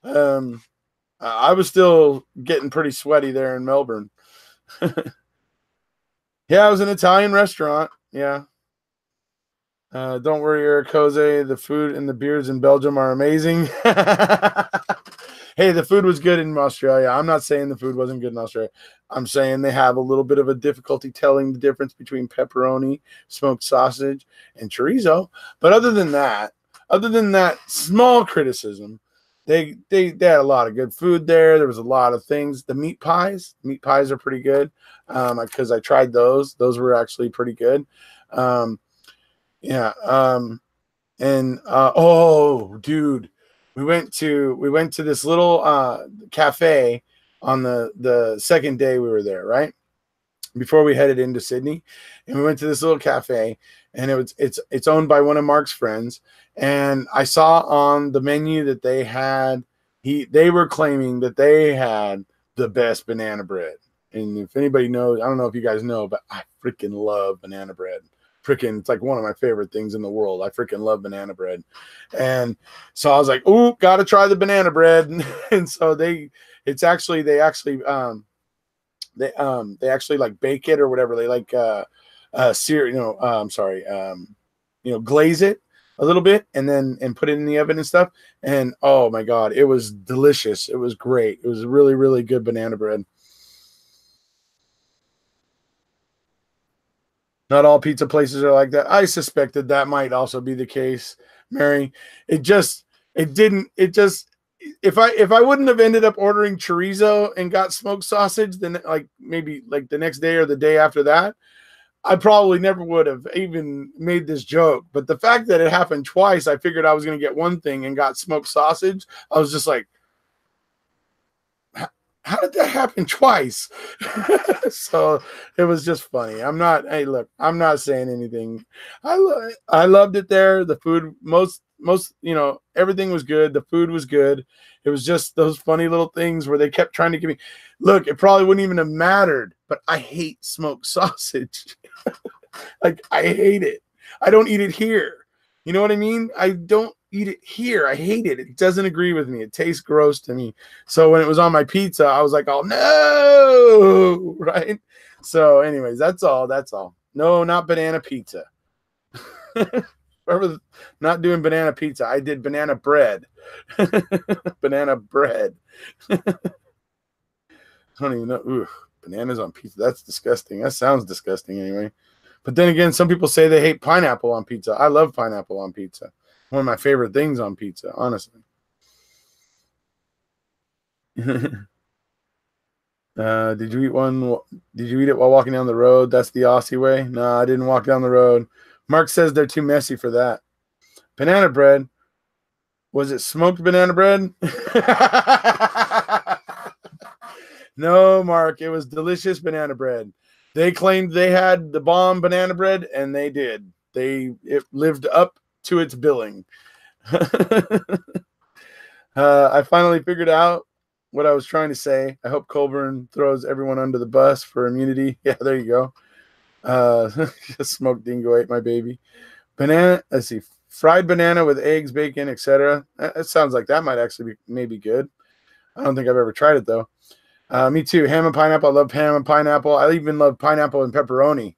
I was still getting pretty sweaty there in Melbourne. Yeah, it was an Italian restaurant. Yeah. Don't worry, Erekose. The food and the beers in Belgium are amazing. Hey, the food was good in Australia. I'm not saying the food wasn't good in Australia. I'm saying they have a little bit of a difficulty telling the difference between pepperoni, smoked sausage, and chorizo. But other than that small criticism, they had a lot of good food there. There was a lot of things. The meat pies are pretty good because I tried those. Those were actually pretty good. Yeah. And oh, dude. We went to this little cafe on the second day we were there, right? Before we headed into Sydney, and we went to this little cafe, and it's owned by one of Mark's friends, and I saw on the menu that they were claiming that they had the best banana bread. And if anybody knows, I don't know if you guys know, but I freaking love banana bread. freaking, it's like one of my favorite things in the world. I freaking love banana bread. And so I was like, "Ooh, got to try the banana bread." And so they actually they actually like bake it or whatever. They like sear, I'm sorry, glaze it a little bit and put it in the oven and stuff. And oh my God, it was delicious. It was great. It was really, really good banana bread. Not all pizza places are like that. I suspected that might also be the case, Mary. It just, it didn't, it just, if I wouldn't have ended up ordering chorizo and got smoked sausage, then like maybe like the next day or the day after that, I probably never would have even made this joke. But the fact that it happened twice, I figured I was going to get one thing and got smoked sausage. I was just like, how did that happen twice? So it was just funny. Hey, look, I'm not saying anything. I loved it there. The food, everything was good. The food was good. It was just those funny little things where they kept trying to give me, look, it probably wouldn't even have mattered, but I hate smoked sausage. Like, I hate it. I don't eat it here. You know what I mean? I don't eat it here. I hate it. It doesn't agree with me. It tastes gross to me. So when it was on my pizza, I was like, oh no, right? So anyways, that's all. That's all. No, not banana pizza. Remember, not doing banana pizza. I did banana bread. Banana bread. I don't even know. Ooh, bananas on pizza. That's disgusting. That sounds disgusting anyway. But then again, some people say they hate pineapple on pizza. I love pineapple on pizza. One of my favorite things on pizza, honestly. Did you eat one? Did you eat it while walking down the road? That's the Aussie way. No, I didn't walk down the road. Mark says they're too messy for that. Banana bread. Was it smoked banana bread? No, Mark. It was delicious banana bread. They claimed they had the bomb banana bread, and they did. It lived up to its billing. I finally figured out what I was trying to say. I hope Colburn throws everyone under the bus for immunity. Yeah, there you go. Smoked dingo ate my baby. Banana. Let's see. Fried banana with eggs, bacon, etc. It sounds like that might actually be maybe good. I don't think I've ever tried it though. Me too. Ham and pineapple. I love ham and pineapple. I even love pineapple and pepperoni.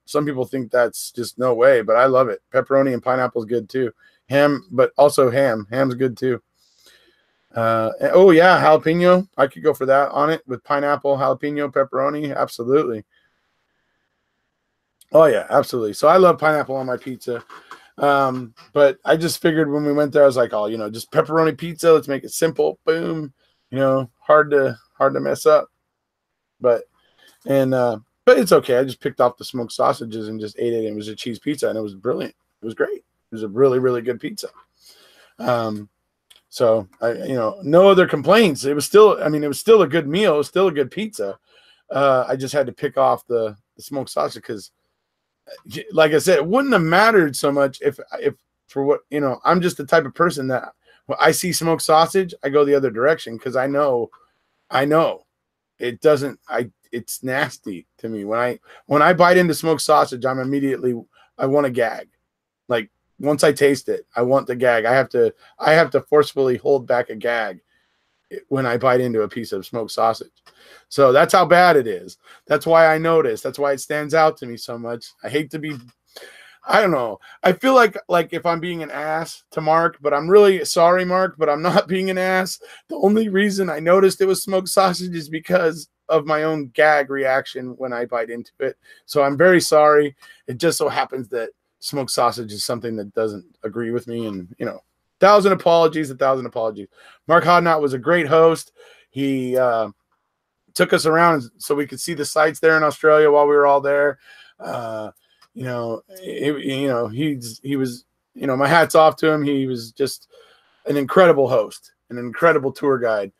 Some people think that's just no way, but I love it. Pepperoni and pineapple is good too. Ham, but also ham. Ham's good too. Oh yeah, jalapeno. I could go for that on it with pineapple, jalapeno, pepperoni. Absolutely. Oh yeah, absolutely. So I love pineapple on my pizza. But I just figured when we went there, I was like, oh, just pepperoni pizza. Let's make it simple. Boom. Hard to mess up. But it's okay. I just picked off the smoked sausages and just ate it. It was a cheese pizza, and it was brilliant. It was great. It was a really, really good pizza. So no other complaints. It was still a good meal. It was still a good pizza. I just had to pick off the smoked sausage because, like I said, it wouldn't have mattered so much if for what, I'm just the type of person that when I see smoked sausage, I go the other direction because I know it doesn't, it's nasty to me. When I bite into smoked sausage, I want to gag. Like once I taste it, I want the gag. I have to forcefully hold back a gag when I bite into a piece of smoked sausage. So that's how bad it is. That's why I notice. That's why it stands out to me so much. I hate to be, I don't know. I feel like if I'm being an ass to Mark, but I'm really sorry, Mark, but I'm not being an ass. The only reason I noticed it was smoked sausage is because of my own gag reaction when I bite into it. So I'm very sorry. It just so happens that smoked sausage is something that doesn't agree with me. And, 1,000 apologies, 1,000 apologies. Mark Hodnott was a great host. He took us around so we could see the sights there in Australia while we were all there. He was, my hat's off to him. He was just an incredible host, an incredible tour guide,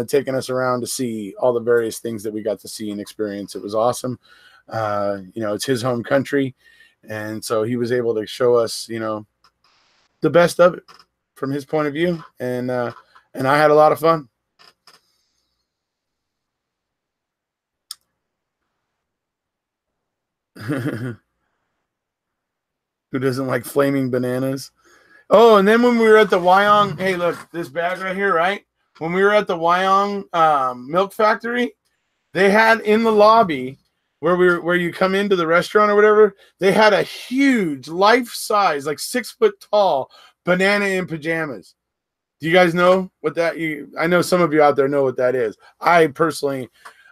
taking us around to see all the various things that we got to see and experience. It was awesome. It's his home country. And so he was able to show us, the best of it from his point of view. And I had a lot of fun. Who doesn't like flaming bananas? Oh, and then when we were at the Wyong, hey, look, this bag right here, right? When we were at the Wyong milk factory, they had in the lobby where you come into the restaurant or whatever, they had a huge life-size, like 6 foot tall banana in pajamas. Do you guys know what that? I know some of you out there know what that is. I personally,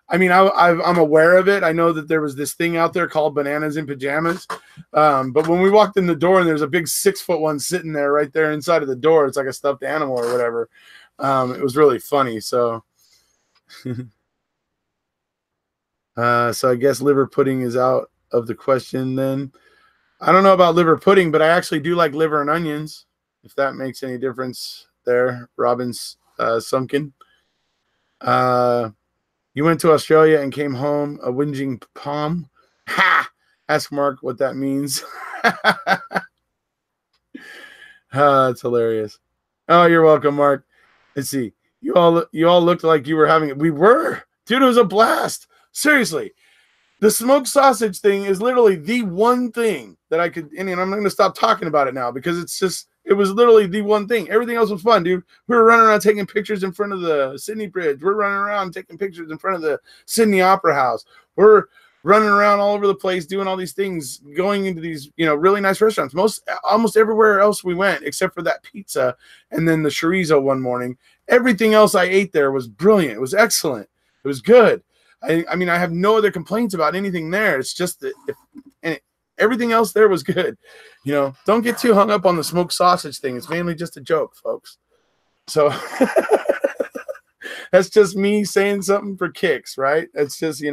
I mean, I'm aware of it. I know that there was this thing out there called bananas in pajamas. But when we walked in the door and there's a big 6 foot one sitting there right there inside of the door, it's like a stuffed animal or whatever. It was really funny. So, so I guess liver pudding is out of the question then. I don't know about liver pudding, but I actually do like liver and onions, if that makes any difference there. Robin's sunken. You went to Australia and came home a whinging palm. Ha! Ask Mark what that means. That's hilarious. Oh, you're welcome, Mark. Let's see. You all looked like you were having it. We were. Dude, it was a blast. Seriously. The smoked sausage thing is literally the one thing that I could, and I'm going to stop talking about it now because it was literally the one thing. Everything else was fun, dude. We were running around taking pictures in front of the Sydney Bridge. We're running around taking pictures in front of the Sydney Opera House. We're running around all over the place, doing all these things, going into these, really nice restaurants. Almost everywhere else we went, except for that pizza and then the chorizo one morning. Everything else I ate there was brilliant. It was excellent. It was good. I mean, I have no other complaints about anything there. It's just that everything else there was good. Don't get too hung up on the smoked sausage thing. It's mainly just a joke, folks. So that's just me saying something for kicks, right? It's just,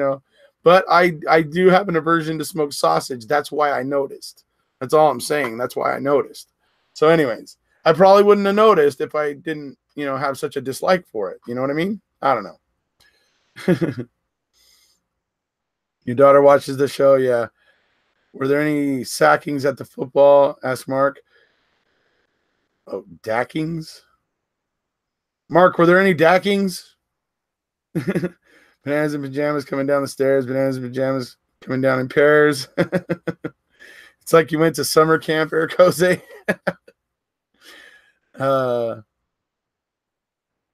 but I do have an aversion to smoked sausage. That's why I noticed. That's all I'm saying. That's why I noticed. So anyways, I probably wouldn't have noticed if I didn't, have such a dislike for it. You know what I mean? I don't know. Your daughter watches the show, yeah. Were there any sackings at the football? Asked Mark. Oh, dackings? Mark, were there any dackings? Bananas in pajamas coming down the stairs. Bananas in pajamas coming down in pairs. It's like you went to summer camp, Erekose.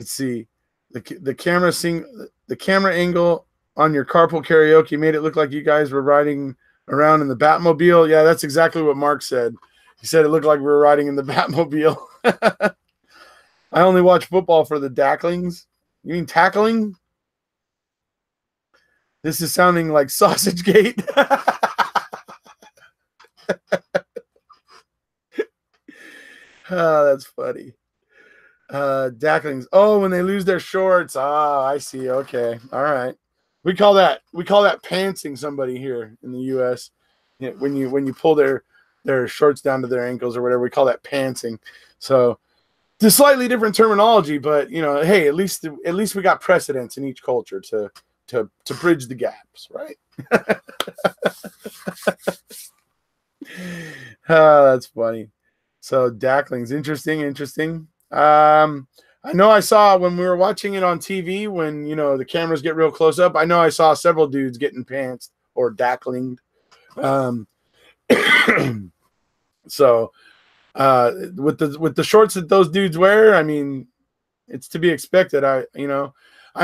Let's see. The camera angle on your carpool karaoke made it look like you guys were riding around in the Batmobile. Yeah, that's exactly what Mark said. He said it looked like we were riding in the Batmobile. I only watch football for the dacklings. You mean tackling? This is sounding like Sausage Gate. Oh, that's funny. Dacklings. Oh, when they lose their shorts. Oh, I see. Okay. All right. We call that pantsing somebody here in the US. When you pull their shorts down to their ankles or whatever, we call that pantsing. So it's a slightly different terminology, but hey, at least we got precedents in each culture to bridge the gaps, right? Oh, that's funny. So dacklings, interesting. I know I saw when we were watching it on TV, when the cameras get real close up, I know I saw several dudes getting pantsed or dacklinged. So with the shorts that those dudes wear, I mean, it's to be expected. I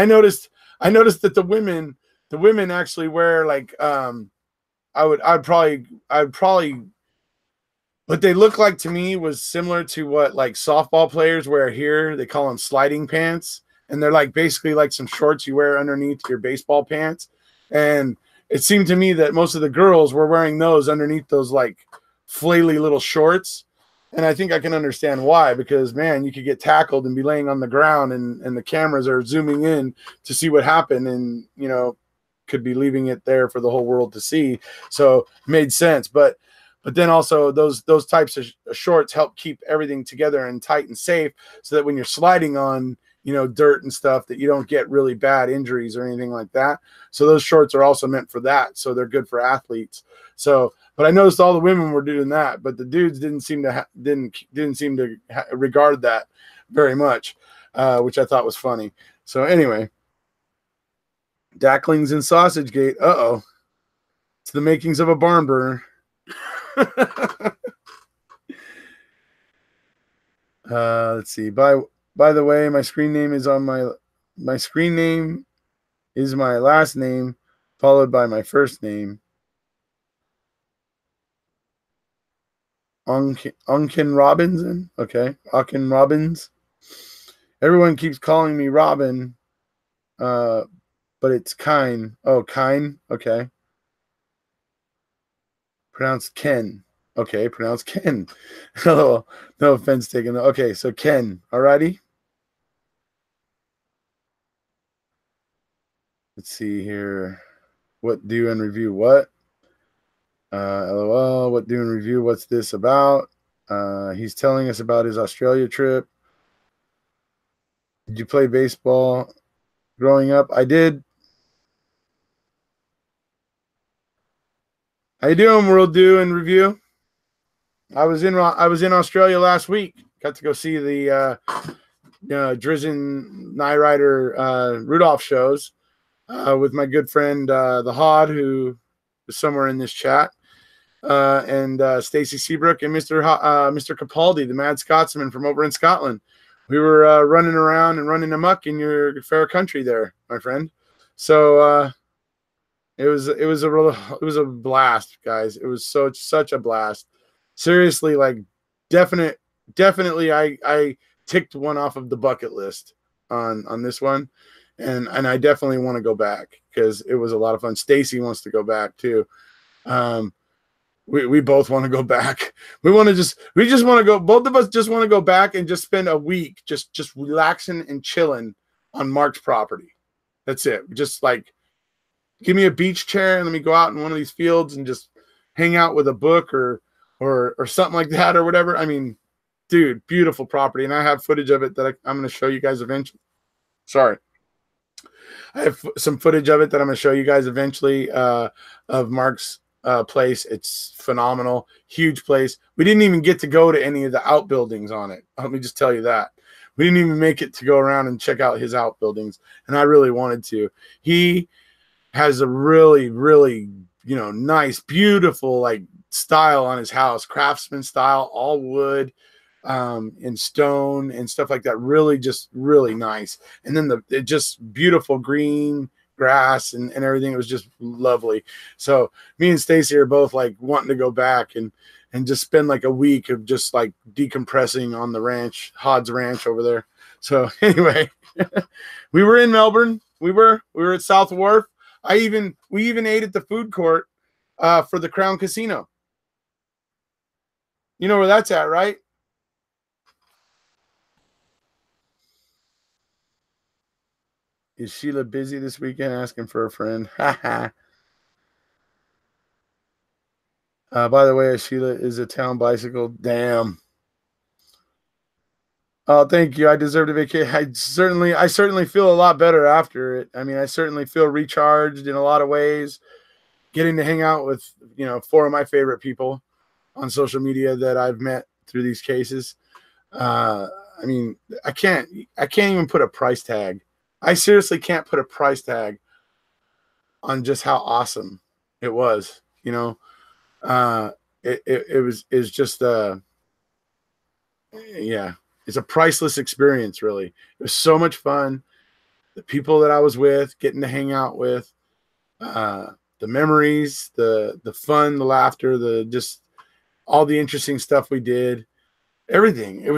noticed that the women actually wear like I'd probably what they look like to me was similar to what like softball players wear here. They call them sliding pants, and they're like basically like some shorts you wear underneath your baseball pants. And it seemed to me that most of the girls were wearing those underneath those like flaily little shorts. And I think I can understand why, because man, you could get tackled and be laying on the ground and the cameras are zooming in to see what happened and, could be leaving it there for the whole world to see. So it made sense. But then also those types of shorts help keep everything together and tight and safe so that when you're sliding on, dirt and stuff, that you don't get really bad injuries or anything like that. So those shorts are also meant for that. So they're good for athletes. So, but I noticed all the women were doing that, but the dudes didn't seem to regard that very much, which I thought was funny. So anyway, dacklings and Sausage Gate. Uh-oh. It's the makings of a barn burner. Let's see. By the way, my screen name is on my screen name is my last name followed by my first name. Unkin Robinson. Okay. Unkin Robbins. Everyone keeps calling me Robin, but it's Kine. Oh, Kine. Okay. Pronounced Ken. Okay, pronounced Ken. No, no offense taken. Okay, so Ken. Alrighty. Let's see here. What do and review what? LOL. What do and review? What's this about? He's telling us about his Australia trip. Did you play baseball growing up? I did. How you doing, World Do and Review? I was in Australia last week. Got to go see the Drizzen Knight Rider Rudolph shows with my good friend the Hod, who is somewhere in this chat, and Stacy Seabrook and Mr. Capaldi, the Mad Scotsman from over in Scotland. We were running around and running amok in your fair country there, my friend. So it was a blast, guys. It was such a blast. Seriously, like definitely I ticked one off of the bucket list on this one, and I definitely want to go back because it was a lot of fun. Stacy wants to go back too. We both want to go back. We just want to go. Both of us just want to go back and just spend a week just relaxing and chilling on Mark's property. That's it. Just like give me a beach chair and let me go out in one of these fields and just hang out with a book or something like that or whatever. I mean, dude, beautiful property, and I have footage of it that I'm going to show you guys eventually. Sorry. I have some footage of it that I'm going to show you guys eventually of Mark's place. It's phenomenal. Huge place. We didn't even get to go to any of the outbuildings on it. Let me just tell you that. We didn't even make it to go around and check out his outbuildings, and I really wanted to. He has a really, really, nice, beautiful, like style on his house, craftsman style, all wood, and stone and stuff like that. Really, just really nice. And then it just beautiful green grass and everything. It was just lovely. So me and Stacy are both like wanting to go back and just spend like a week of just like decompressing on the ranch, Hod's Ranch over there. So anyway, we were in Melbourne. We were at South Wharf. We even ate at the food court for the Crown Casino. You know where that's at, right? Is Sheila busy this weekend asking for a friend? By the way, Sheila is a town bicycle. Damn. Oh, thank you. I deserve a vacation. I certainly feel a lot better after it. I mean, I certainly feel recharged in a lot of ways. Getting to hang out with, four of my favorite people on social media that I've met through these cases. I mean, I can't even put a price tag. I seriously can't put a price tag on just how awesome it was. It's just yeah, it's a priceless experience. Really, it was so much fun. The people that I was with, getting to hang out with, the memories, the fun, the laughter, the just all the interesting stuff we did, everything. It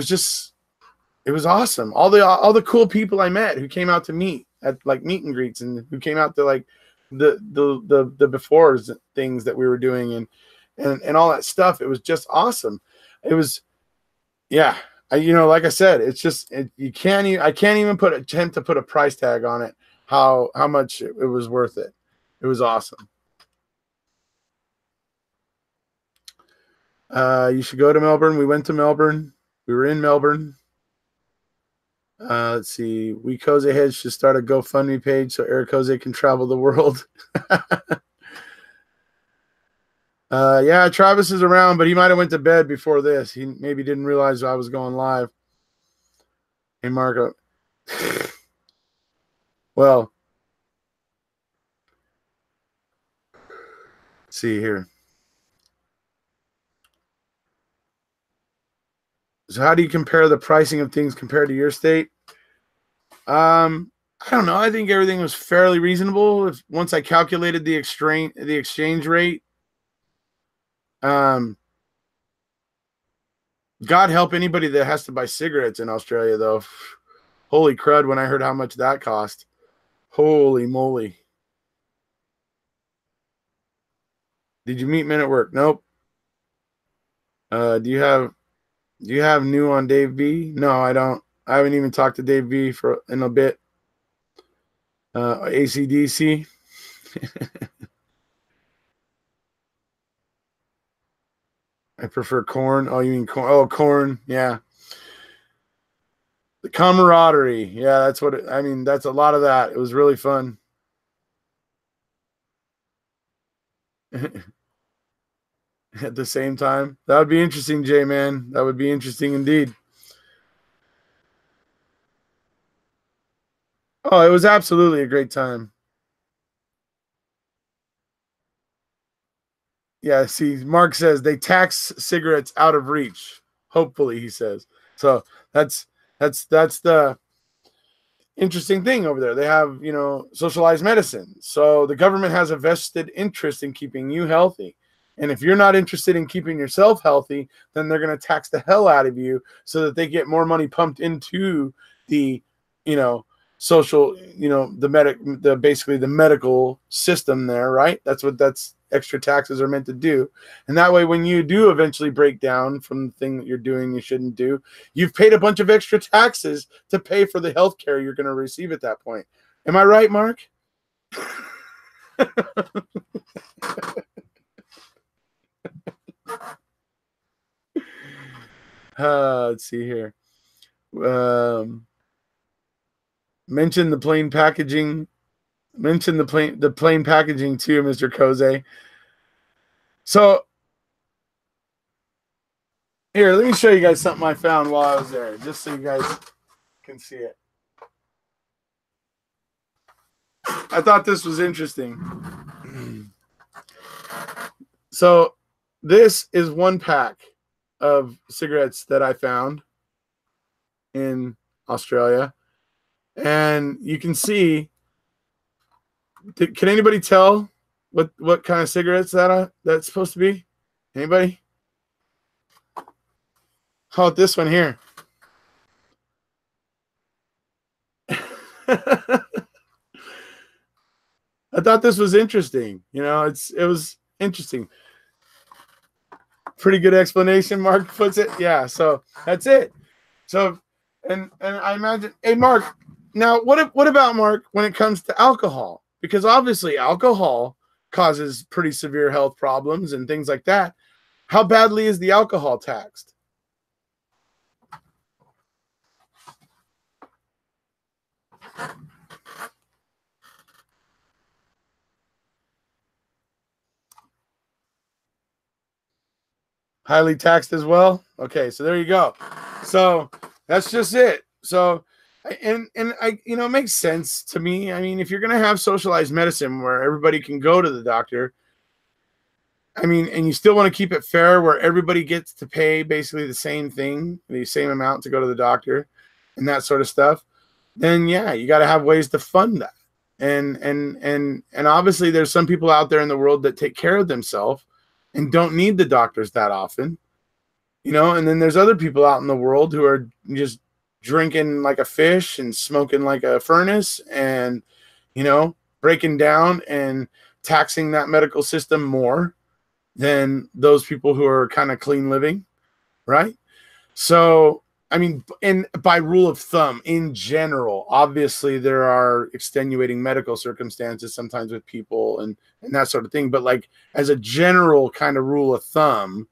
was awesome. All the cool people I met who came out to meet at like meet and greets and who came out to like the befores things that we were doing and all that stuff. It was just awesome. It was, yeah. Like I said, it's just I can't even attempt to put a price tag on it. How much it was worth it. It was awesome. You should go to Melbourne. We went to Melbourne. We were in Melbourne. Let's see. We Cozy Heads should start a GoFundMe page so Erekose can travel the world. Yeah, Travis is around, but he might have went to bed before this. He maybe didn't realize I was going live. Hey, Marco. Well, let's see here. So how do you compare the pricing of things compared to your state? I don't know. I think everything was fairly reasonable. Once I calculated the exchange rate, God help anybody that has to buy cigarettes in Australia, though. Holy crud! When I heard how much that cost, holy moly! Did you meet men at work? Nope. Do you have new on Dave B? No, I don't. I haven't even talked to Dave B in a bit. ACDC. I prefer corn. Oh, you mean corn? Oh, corn. Yeah. The camaraderie. Yeah, that's what I mean. That's a lot of that. It was really fun. At the same time, that would be interesting, Jay, man. That would be interesting indeed. Oh, it was absolutely a great time. Yeah, see, Mark says they tax cigarettes out of reach. Hopefully, he says. So that's the interesting thing over there. They have, socialized medicine. So the government has a vested interest in keeping you healthy. And if you're not interested in keeping yourself healthy, then they're going to tax the hell out of you so that they get more money pumped into the, social, basically the medical system there, right? That's extra taxes are meant to do. And that way, when you do eventually break down from the thing that you're doing you shouldn't do, you've paid a bunch of extra taxes to pay for the health care you're going to receive at that point. Am I right, Mark? Let's see here. Mention the plain packaging. Mention the plain packaging too, Mr. Kose. So here, let me show you guys something I found while I was there, just so you guys can see it. I thought this was interesting. So this is one pack of cigarettes that I found in Australia. And you can see, can anybody tell what kind of cigarettes that's supposed to be? Anybody? How about this one here? I thought this was interesting. It was interesting. Pretty good explanation, Mark puts it. Yeah, so that's it. So, and I imagine, hey, Mark, now what about, Mark, when it comes to alcohol? Because obviously alcohol causes pretty severe health problems and things like that. How badly is the alcohol taxed? Highly taxed as well. Okay, so there you go. So that's just it. So, and I, it makes sense to me. I mean, if you're going to have socialized medicine where everybody can go to the doctor, I mean, and you still want to keep it fair where everybody gets to pay basically the same thing, the same amount to go to the doctor and that sort of stuff, then yeah, you got to have ways to fund that. And obviously there's some people out there in the world that take care of themselves and don't need the doctors that often, and then there's other people out in the world who are just drinking like a fish and smoking like a furnace and, breaking down and taxing that medical system more than those people who are kind of clean living, right? So, I mean, and by rule of thumb, in general, obviously there are extenuating medical circumstances sometimes with people and that sort of thing. But like as a general kind of rule of thumb,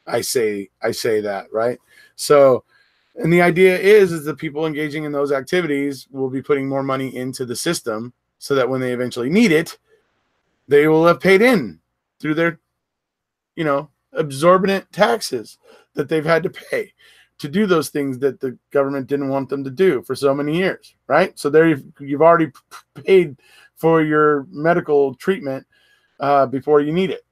I say that, right? So, and the idea is the people engaging in those activities will be putting more money into the system so that when they eventually need it, they will have paid in through their, absorbent taxes that they've had to pay to do those things that the government didn't want them to do for so many years, right? So there you've already paid for your medical treatment before you need it.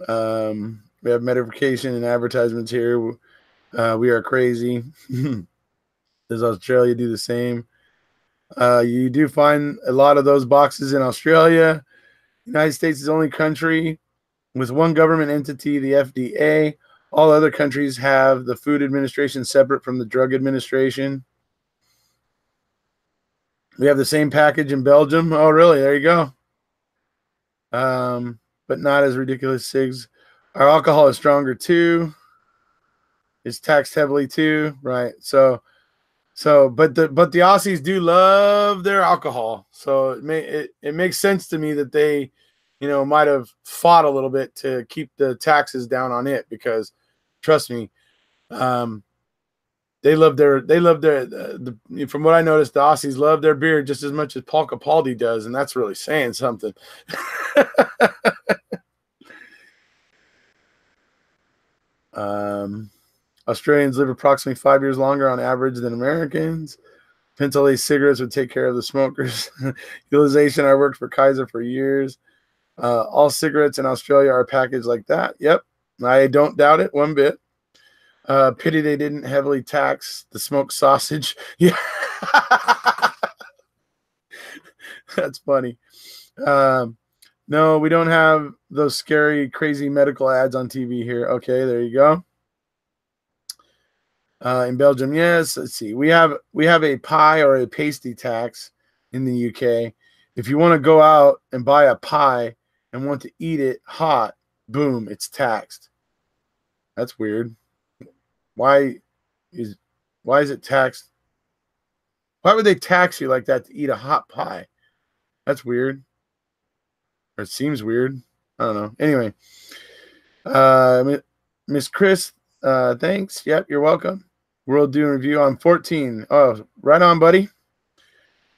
We have medication and advertisements here. We are crazy. Does Australia do the same? You do find a lot of those boxes in Australia. United States is the only country with one government entity, the FDA. All other countries have the Food Administration separate from the Drug Administration. We have the same package in Belgium. Oh, really? There you go. But not as ridiculous cigs. Our alcohol is stronger too. It's taxed heavily too, right? But the Aussies do love their alcohol, so it makes sense to me that they, might have fought a little bit to keep the taxes down on it, because trust me, they love from what I noticed, the Aussies love their beer just as much as Paul Capaldi does, and that's really saying something. Australians live approximately 5 years longer on average than Americans. Pinto cigarettes would take care of the smokers. Utilization, I worked for Kaiser for years. All cigarettes in Australia are packaged like that. Yep. I don't doubt it one bit. Pity they didn't heavily tax the smoked sausage. Yeah. That's funny. No, we don't have those scary, crazy medical ads on TV here. Okay, there you go. In Belgium, yes. Let's see. We have a pie or a pasty tax in the UK. If you want to go out and buy a pie and want to eat it hot, boom, it's taxed. That's weird. Why is it taxed? Why would they tax you like that to eat a hot pie? That's weird. Or it seems weird. I don't know. Anyway, Miss Chris, thanks. Yep, you're welcome. World Doing Review on 14. Oh, right on, buddy.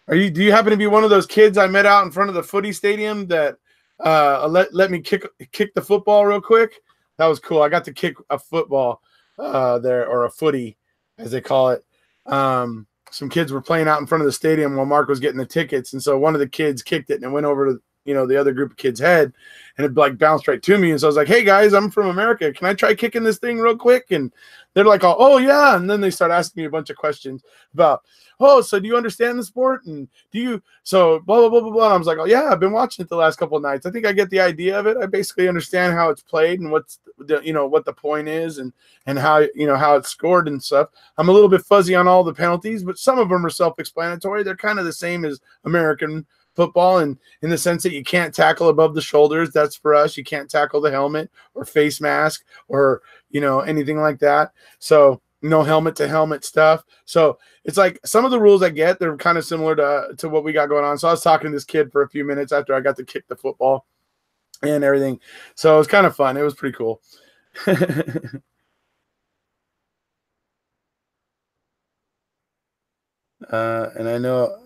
Do you happen to be one of those kids I met out in front of the footy stadium that let me kick the football real quick? That was cool. I got to kick a football there, or a footy, as they call it. Some kids were playing out in front of the stadium while Mark was getting the tickets, and so one of the kids kicked it, and it went over to the other group of kids' head, and it like bounced right to me. And so I was like, "Hey guys, I'm from America. Can I try kicking this thing real quick?" And they're like, "Oh yeah." And then they start asking me a bunch of questions about, "Oh, so do you understand the sport? And do you so blah blah blah blah blah." And I was like, "Oh yeah, I've been watching it the last couple of nights. I think I get the idea of it. I basically understand how it's played and what the point is, and how how it's scored and stuff. I'm a little bit fuzzy on all the penalties, but some of them are self-explanatory. They're kind of the same as American football, and in the sense that you can't tackle above the shoulders. That's for us. You can't tackle the helmet or face mask or anything like that. So no helmet to helmet stuff. So it's like some of the rules I get, they're kind of similar to what we got going on. So I was talking to this kid for a few minutes after I got to kick the football and everything. So it was kind of fun. It was pretty cool. And I know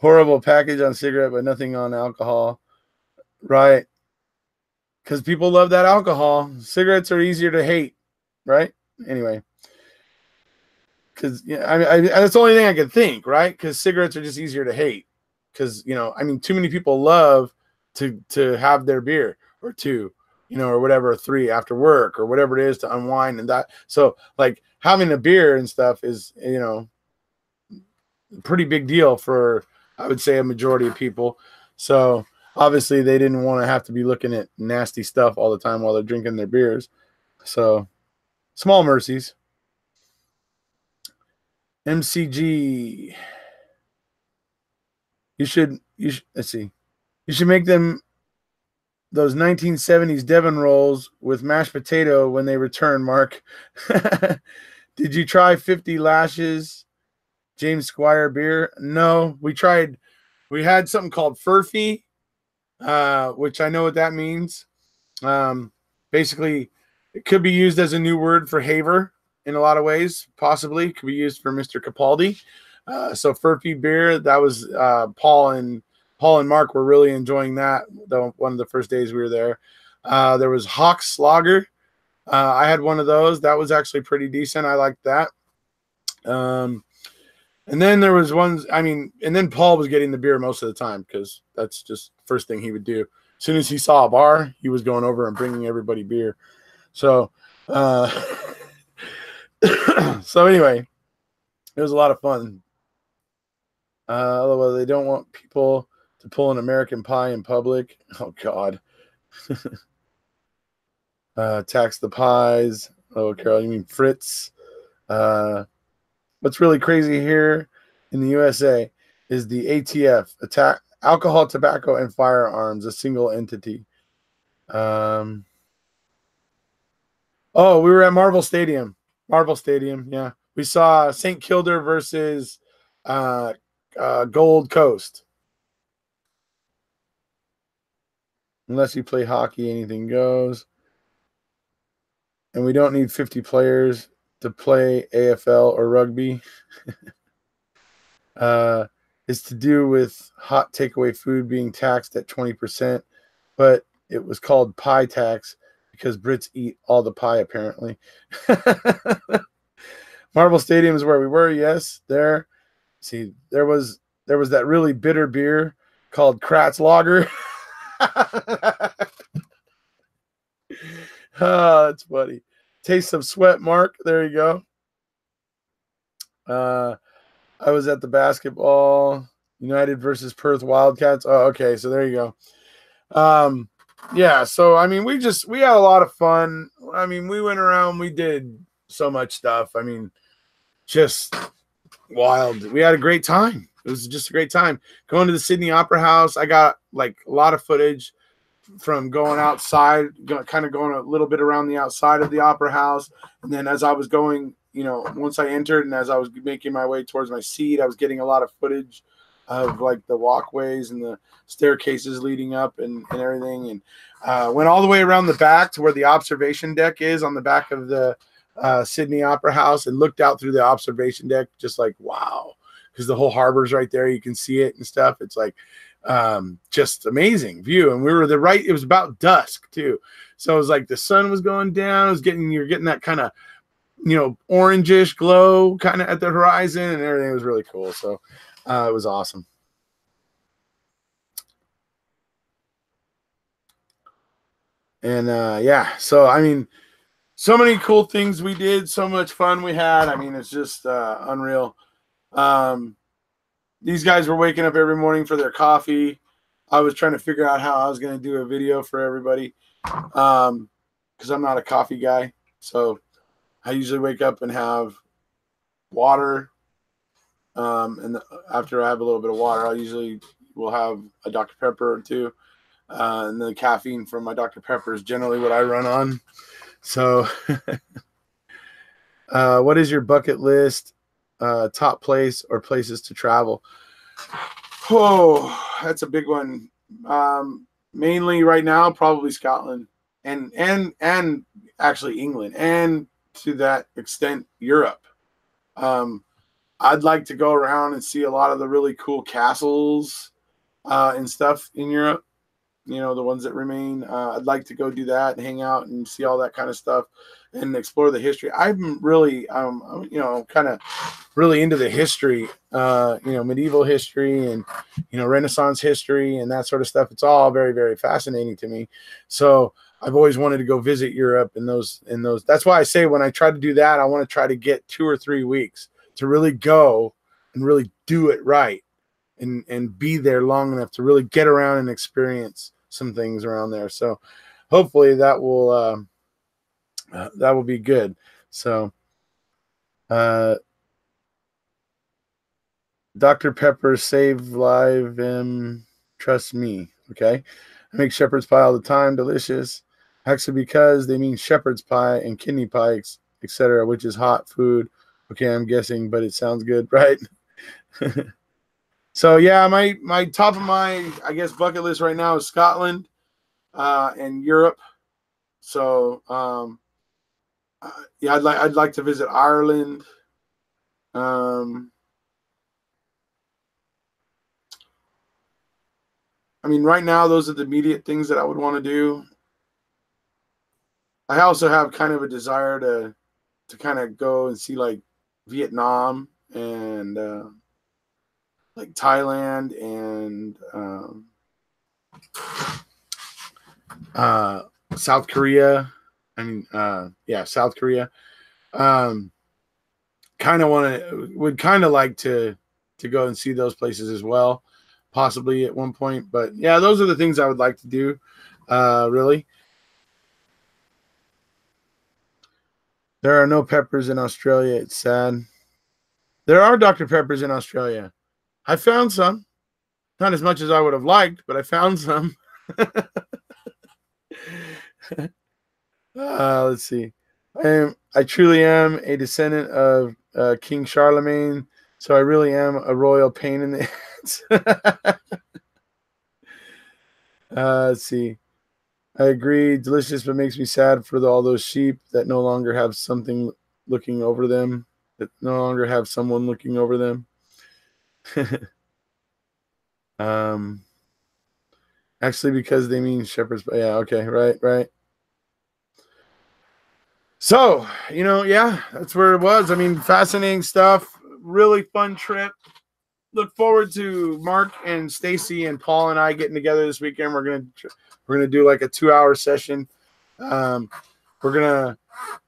horrible package on cigarette, but nothing on alcohol. Right. Because people love that alcohol. Cigarettes are easier to hate. Right. Anyway. Because that's the only thing I can think, right? Because cigarettes are just easier to hate. Because too many people love to have their beer or two, or whatever, 3 after work or whatever it is to unwind and that. So like having a beer and stuff is pretty big deal for, I would say, a majority of people. So obviously they didn't want to have to be looking at nasty stuff all the time while they're drinking their beers. So small mercies. MCG. You should let's see. You should make them those 1970s Devon rolls with mashed potato when they return, Mark. Did you try 50 Lashes James Squire beer? No, we had something called Furphy, which I know what that means. Basically, it could be used as a new word for Haver in a lot of ways. Possibly it could be used for Mr. Capaldi. So Furphy beer, that was Paul and Mark were really enjoying that. One of the first days we were there. There was Hawks Lager. I had one of those. That was actually pretty decent. I liked that. And then there was ones, and then Paul was getting the beer most of the time because that's just the first thing he would do. As soon as he saw a bar, he was going over and bringing everybody beer. So, so anyway, it was a lot of fun. Although they don't want people to pull an American Pie in public. Oh, God. Tax the pies. Oh, Carol, you mean Fritz? What's really crazy here in the USA is the ATF, alcohol, tobacco, and firearms, a single entity. Oh, we were at Marvel Stadium. Yeah. We saw St. Kilda versus Gold Coast. Unless you play hockey, anything goes. And we don't need 50 players to play AFL or rugby. It's to do with hot takeaway food being taxed at 20%, but it was called pie tax because Brits eat all the pie, apparently. Marble Stadium is where we were. Yes, there. See, there was that really bitter beer called Kratz Lager. Oh, that's funny. Taste of Sweat, Mark. There you go. I was at the basketball United versus Perth Wildcats. Oh, okay. So there you go. Yeah. So, I mean, we had a lot of fun. I mean, we went around, we did so much stuff. I mean, just wild. We had a great time. It was just a great time going to the Sydney Opera House. I got like a lot of footage from going outside, kind of going a little bit around the outside of the Opera House. And then as I was going, you know, once I entered and as I was making my way towards my seat, I was getting a lot of footage of like the walkways and the staircases leading up and everything. And went all the way around the back to where the observation deck is on the back of the Sydney Opera House and looked out through the observation deck, just like, wow, because the whole harbor's right there. You can see it and stuff. It's like, just amazing view. And we were it was about dusk too. So it was like the sun was going down. You're getting that kind of, you know, orangish glow kind of at the horizon, and everything was really cool. So it was awesome. And yeah, so I mean, so many cool things we did, so much fun we had. I mean, it's just unreal. These guys were waking up every morning for their coffee. I was trying to figure out how I was going to do a video for everybody because I'm not a coffee guy. So I usually wake up and have water. And after I have a little bit of water, I usually will have a Dr. Pepper or two. And the caffeine from my Dr. Pepper is generally what I run on. So what is your bucket list? Top place or places to travel? Oh, that's a big one. Mainly right now, probably Scotland and actually England, and to that extent, Europe. I'd like to go around and see a lot of the really cool castles and stuff in Europe. You know, the ones that remain. I'd like to go do that and hang out and see all that kind of stuff and explore the history. I'm really, you know, kind of really into the history, you know, medieval history and, you know, Renaissance history and that sort of stuff. It's all very, very fascinating to me. So I've always wanted to go visit Europe and those. That's why I say when I try to do that, I want to try to get 2 or 3 weeks to really go and really do it right. And be there long enough to really get around and experience some things around there. So hopefully that will be good. So Dr. Pepper save live trust me. Okay. I make shepherd's pie all the time. Delicious. Actually, because they mean shepherd's pie and kidney pie, etc., which is hot food. Okay, I'm guessing, but it sounds good, right? So yeah, my top of my, I guess, bucket list right now is Scotland and Europe. So yeah, I'd like to visit Ireland. I mean, right now those are the immediate things that I would want to do. I also have kind of a desire to kind of go and see like Vietnam and like Thailand and South Korea. South Korea. Would kind of like to go and see those places as well, possibly at one point. But yeah, those are the things I would like to do. Really. There are no peppers in Australia. It's sad. There are Dr. Peppers in Australia. I found some. Not as much as I would have liked, but I found some. Let's see. I truly am a descendant of King Charlemagne, so I really am a royal pain in the ass. Let's see. I agree. Delicious, but makes me sad for all those sheep that no longer have something looking over them, that no longer have someone looking over them. Actually, because they mean shepherds. But yeah, okay, right. So, yeah, that's where it was. I mean, fascinating stuff. Really fun trip. Look forward to Mark and Stacy and Paul and I getting together this weekend. We're gonna do like a 2-hour session. We're gonna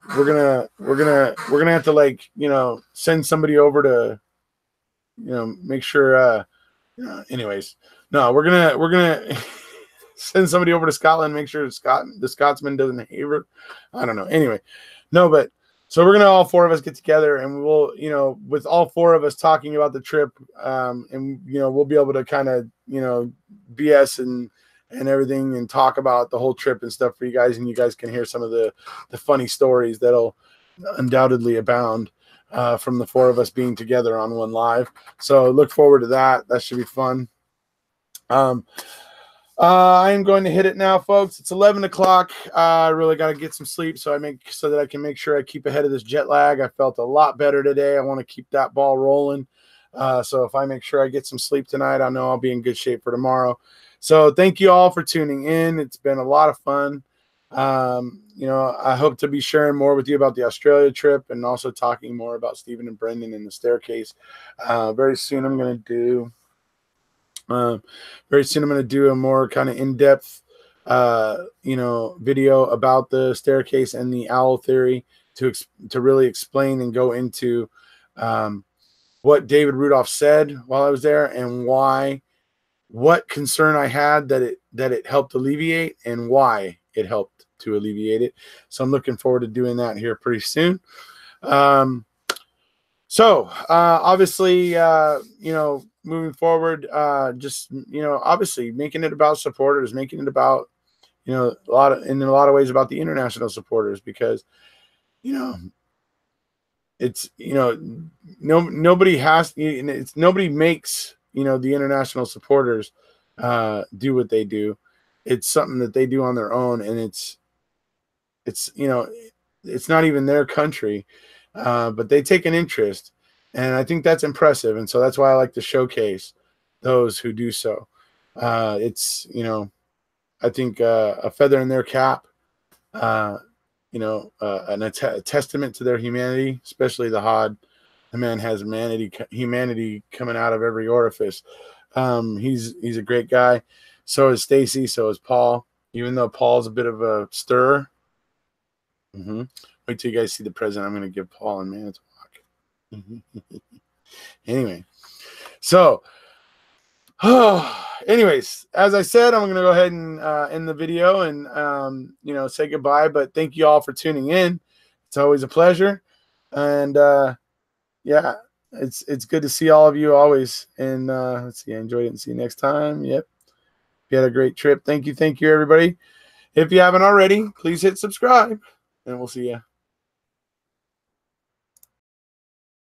have to, like, send somebody over to, make sure. Anyways, no, we're gonna send somebody over to Scotland, make sure the Scotsman doesn't hate her. I don't know. Anyway, no, but so we're gonna, all four of us, get together, and we'll, with all four of us talking about the trip, and we'll be able to kind of, BS and everything, and talk about the whole trip and stuff for you guys, and you guys can hear some of the funny stories that'll undoubtedly abound from the four of us being together on one live. So look forward to that. That should be fun. I am going to hit it now, folks. It's 11 o'clock. I really got to get some sleep so that I can make sure I keep ahead of this jet lag. I felt a lot better today. I want to keep that ball rolling. So if I make sure I get some sleep tonight, I know I'll be in good shape for tomorrow. So thank you all for tuning in. It's been a lot of fun. I hope to be sharing more with you about the Australia trip, and also talking more about Stephen and Brendan and the staircase. Very soon I'm going to do a more kind of in-depth, video about the staircase and the owl theory, to really explain and go into what David Rudolph said while I was there, and what concern I had that it helped alleviate, and why it helped to alleviate it. So I'm looking forward to doing that here pretty soon. Obviously, moving forward, obviously making it about supporters, making it about, in a lot of ways about the international supporters, because, it's, nobody makes, the international supporters do what they do. It's something that they do on their own, and it's not even their country, but they take an interest, and I think that's impressive. And so that's why I like to showcase those who do so. It's, I think a feather in their cap, a testament to their humanity, especially the Hod. The man has humanity coming out of every orifice. He's a great guy. So is Stacy. So is Paul. Even though Paul's a bit of a stirrer. Wait till you guys see the present I'm going to give Paul and Manitowoc. Anyway, so anyways, as I said, I'm going to go ahead and end the video and say goodbye. But thank you all for tuning in. It's always a pleasure, and yeah, it's good to see all of you always. And let's see, I enjoyed it, and see you next time. Yep, you had a great trip. Thank you, everybody. If you haven't already, please hit subscribe, and we'll see you.